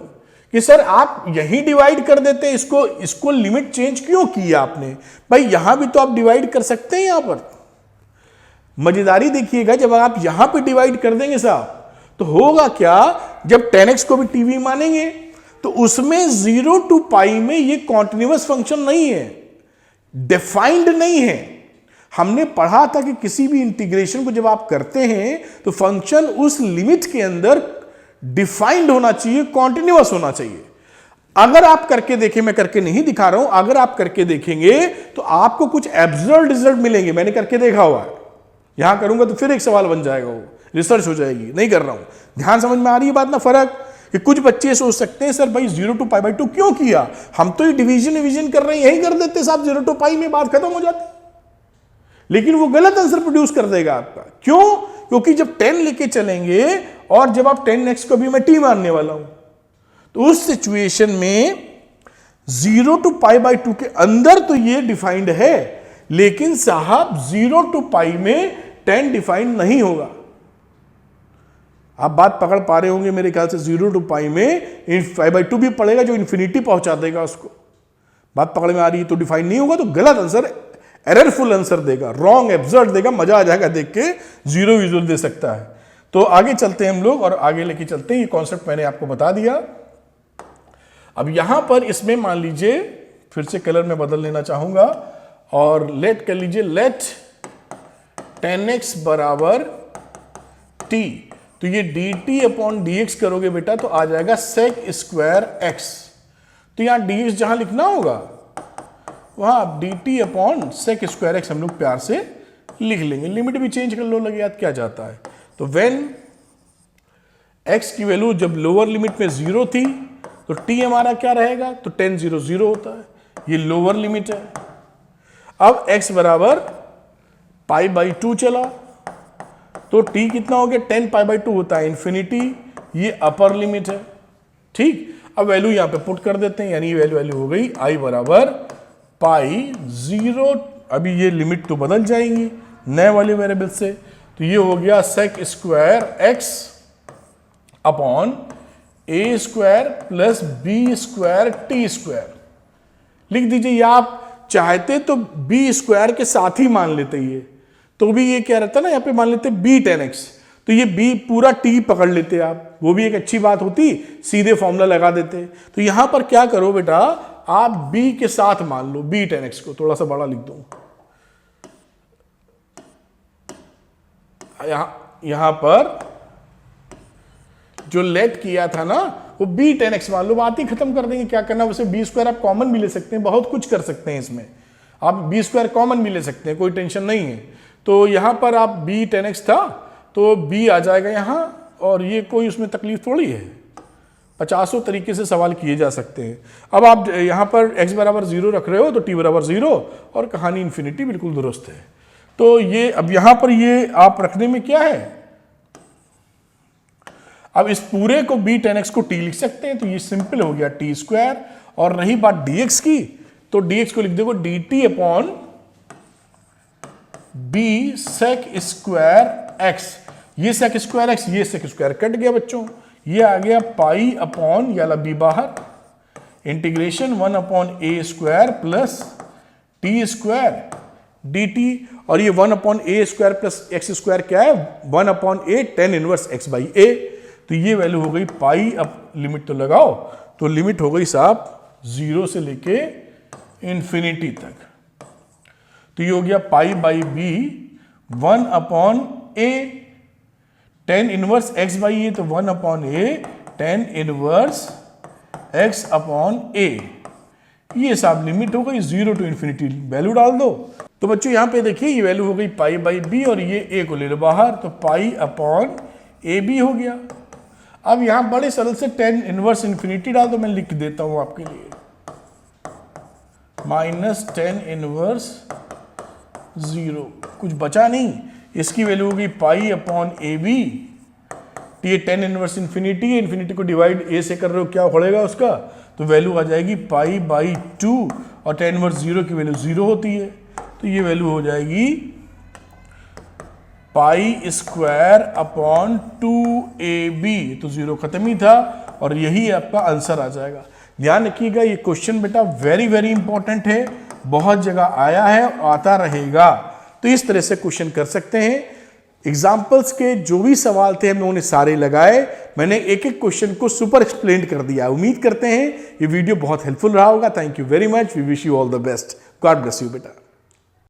कि सर आप यही डिवाइड कर देते, इसको लिमिट चेंज क्यों किया आपने? भाई यहां भी तो आप डिवाइड कर सकते हैं। यहां पर मजेदारी देखिएगा, जब आप यहां पे डिवाइड कर देंगे साहब तो होगा क्या, जब 10x को भी टीवी मानेंगे तो उसमें 0 to पाई में ये कॉन्टिन्यूअस फंक्शन नहीं है, डिफाइंड नहीं है। हमने पढ़ा था कि किसी भी इंटीग्रेशन को जब आप करते हैं तो फंक्शन उस लिमिट के अंदर डिफाइंड होना चाहिए, कॉन्टिन्यूअस होना चाहिए। अगर आप करके देखें, मैं करके नहीं दिखा रहा हूं, अगर आप करके देखेंगे तो आपको कुछ एब्सर्ड रिजल्ट मिलेंगे। मैंने करके देखा हुआ है, यहां करूंगा तो फिर एक सवाल बन जाएगा, वो रिसर्च हो जाएगी, नहीं कर रहा हूं। ध्यान समझ में आ रही है बात ना, फर्क कि कुछ बच्चे सोच सकते हैं सर भाई 0 to पाई बाई 2 क्यों किया, हम तो ये डिवीजन कर रहे हैं, यही कर देते साहब 0 to पाई में बात खत्म हो जाती। लेकिन वो गलत आंसर प्रोड्यूस कर देगा आपका। क्यों? क्योंकि जब 10 लेके चलेंगे और जब आप 10x को भी मैं t मानने वाला हूं, तो उस सिचुएशन में 0 to पाई बाई 2 के अंदर तो ये डिफाइंड है, लेकिन साहब 0 to पाई में 10 डिफाइंड नहीं होगा। आप बात पकड़ पा रहे होंगे मेरे ख्याल से। 0 to पाई में पाई बाई 2 भी पड़ेगा जो इन्फिनिटी पहुंचा देगा उसको। बात पकड़ में आ रही है? तो डिफाइन नहीं होगा तो गलत आंसर, एररफुल आंसर देगा, रॉन्ग एब्सर्ड देगा, मजा आ जाएगा देख के, 0 विजुअल दे सकता है। तो आगे चलते हैं हम लोग और आगे लेके चलते हैं। ये कॉन्सेप्ट मैंने आपको बता दिया। अब यहां पर इसमें मान लीजिए, फिर से कलर में बदल लेना चाहूंगा और लेट कर लीजिए, लेट 10x बराबर t, तो ये dt अपॉन dx करोगे बेटा तो आ जाएगा सेक स्क्वायर x। तो यहां dx जहां लिखना होगा वहां आप dt upon sec square x हम लोग प्यार से लिख लेंगे। लिमिट भी चेंज कर लो, लगे याद क्या जाता है। तो व्हेन x की वैल्यू जब लोअर लिमिट में 0 थी तो t हमारा क्या रहेगा, तो 10 0 0 होता है, ये लोअर लिमिट है। अब x बराबर पाई बाई 2 चला तो t कितना हो गया, 10 पाई बाई 2 होता है इन्फिनिटी, ये अपर लिमिट है। ठीक, अब वैल्यू यहां पे पुट कर देते हैं, यानी वैल्यू हो गई i बराबर पाई 0, अभी ये लिमिट तो बदल जाएंगी नए वाले वेरिएबल से, तो ये हो गया sec square x upon a square plus B square t square. लिख दीजिए, या आप चाहते तो बी स्क्वायर के साथ ही मान लेते, ये तो भी ये क्या रहता ना, यहाँ पे मान लेते b 10x, तो ये b पूरा t पकड़ लेते आप, वो भी एक अच्छी बात होती, सीधे फॉर्मूला लगा देते। तो यहां पर क्या करो बेटा, आप b के साथ मान लो b tan x को, थोड़ा सा बड़ा लिख दो, यहां पर जो लेट किया था ना वो b tan x मान लो, बात ही खत्म कर देंगे। क्या करना, वैसे b स्क्वायर आप कॉमन भी ले सकते हैं, बहुत कुछ कर सकते हैं इसमें, आप b स्क्वायर कॉमन भी ले सकते हैं, कोई टेंशन नहीं है। तो यहां पर आप b tan x था तो b आ जाएगा यहां, और ये कोई उसमें तकलीफ थोड़ी है, 50 तरीके से सवाल किए जा सकते हैं। अब आप यहां पर x बराबर 0 रख रहे हो तो t बराबर 0 और कहानी इन्फिनिटी बिल्कुल दुरुस्त है। तो ये अब यहां पर ये आप रखने में क्या है, अब इस पूरे को b tan x को t लिख सकते हैं, तो ये सिंपल हो गया t स्क्वायर। और रही बात dx की, तो dx को लिख देखो dt upon b sec square x, ये sec स्क्वायर x, ये sec स्क्वायर कट गया बच्चों, ये आ गया पाई अपॉन, या b बाहर, integration 1 upon a square plus t square dt, और ये 1 upon a square plus x square क्या है, 1 upon a tan inverse x by a। तो ये वैल्यू हो गई पाई, अब लिमिट तो लगाओ, तो लिमिट हो गई साहब 0 से लेके इंफिनिटी तक। तो ये हो गया pi by b 1 upon a tan inverse x by a, तो 1 upon a tan inverse x upon a। ये साहब लिमिट हो गई 0 टू इंफिनिटी, वैल्यू डाल दो। तो बच्चों यहां पे देखिए ये वैल्यू हो गई पाई बाई बी, और ये a को ले लो बाहर, तो पाई अपॉन ए बी हो गया। अब यहां बड़े सरल से tan इनवर्स इंफिनिटी डाल दो, मैं लिख देता हूं आपके लिए, माइनस tan इनवर्स 0, कुछ बचा नहीं, इसकी वैल्यू होगी पाई अपॉन ए बी। ये tan इनवर्स इंफिनिटी है, इंफिनिटी को डिवाइड a से कर रहे हो, क्या पड़ेगा उसका, तो वैल्यू आ जाएगी पाई बाई 2, और tan इनवर्स 0 की वैल्यू 0 होती है, तो ये वैल्यू हो जाएगी पाई स्क्वायर अपॉन 2ab, तो 0 खत्म ही था, और यही आपका आंसर आ जाएगा। ध्यान रखिएगा ये क्वेश्चन बेटा वेरी वेरी इंपॉर्टेंट है, बहुत जगह आया है, आता रहेगा। तो इस तरह से क्वेश्चन कर सकते हैं। एग्जाम्पल्स के जो भी सवाल थे हम लोगों ने सारे लगाए, मैंने एक एक क्वेश्चन को सुपर एक्सप्लेन कर दिया। उम्मीद करते हैं ये वीडियो बहुत हेल्पफुल रहा होगा। Thank you very much, we wish you all the best, God bless you बेटा।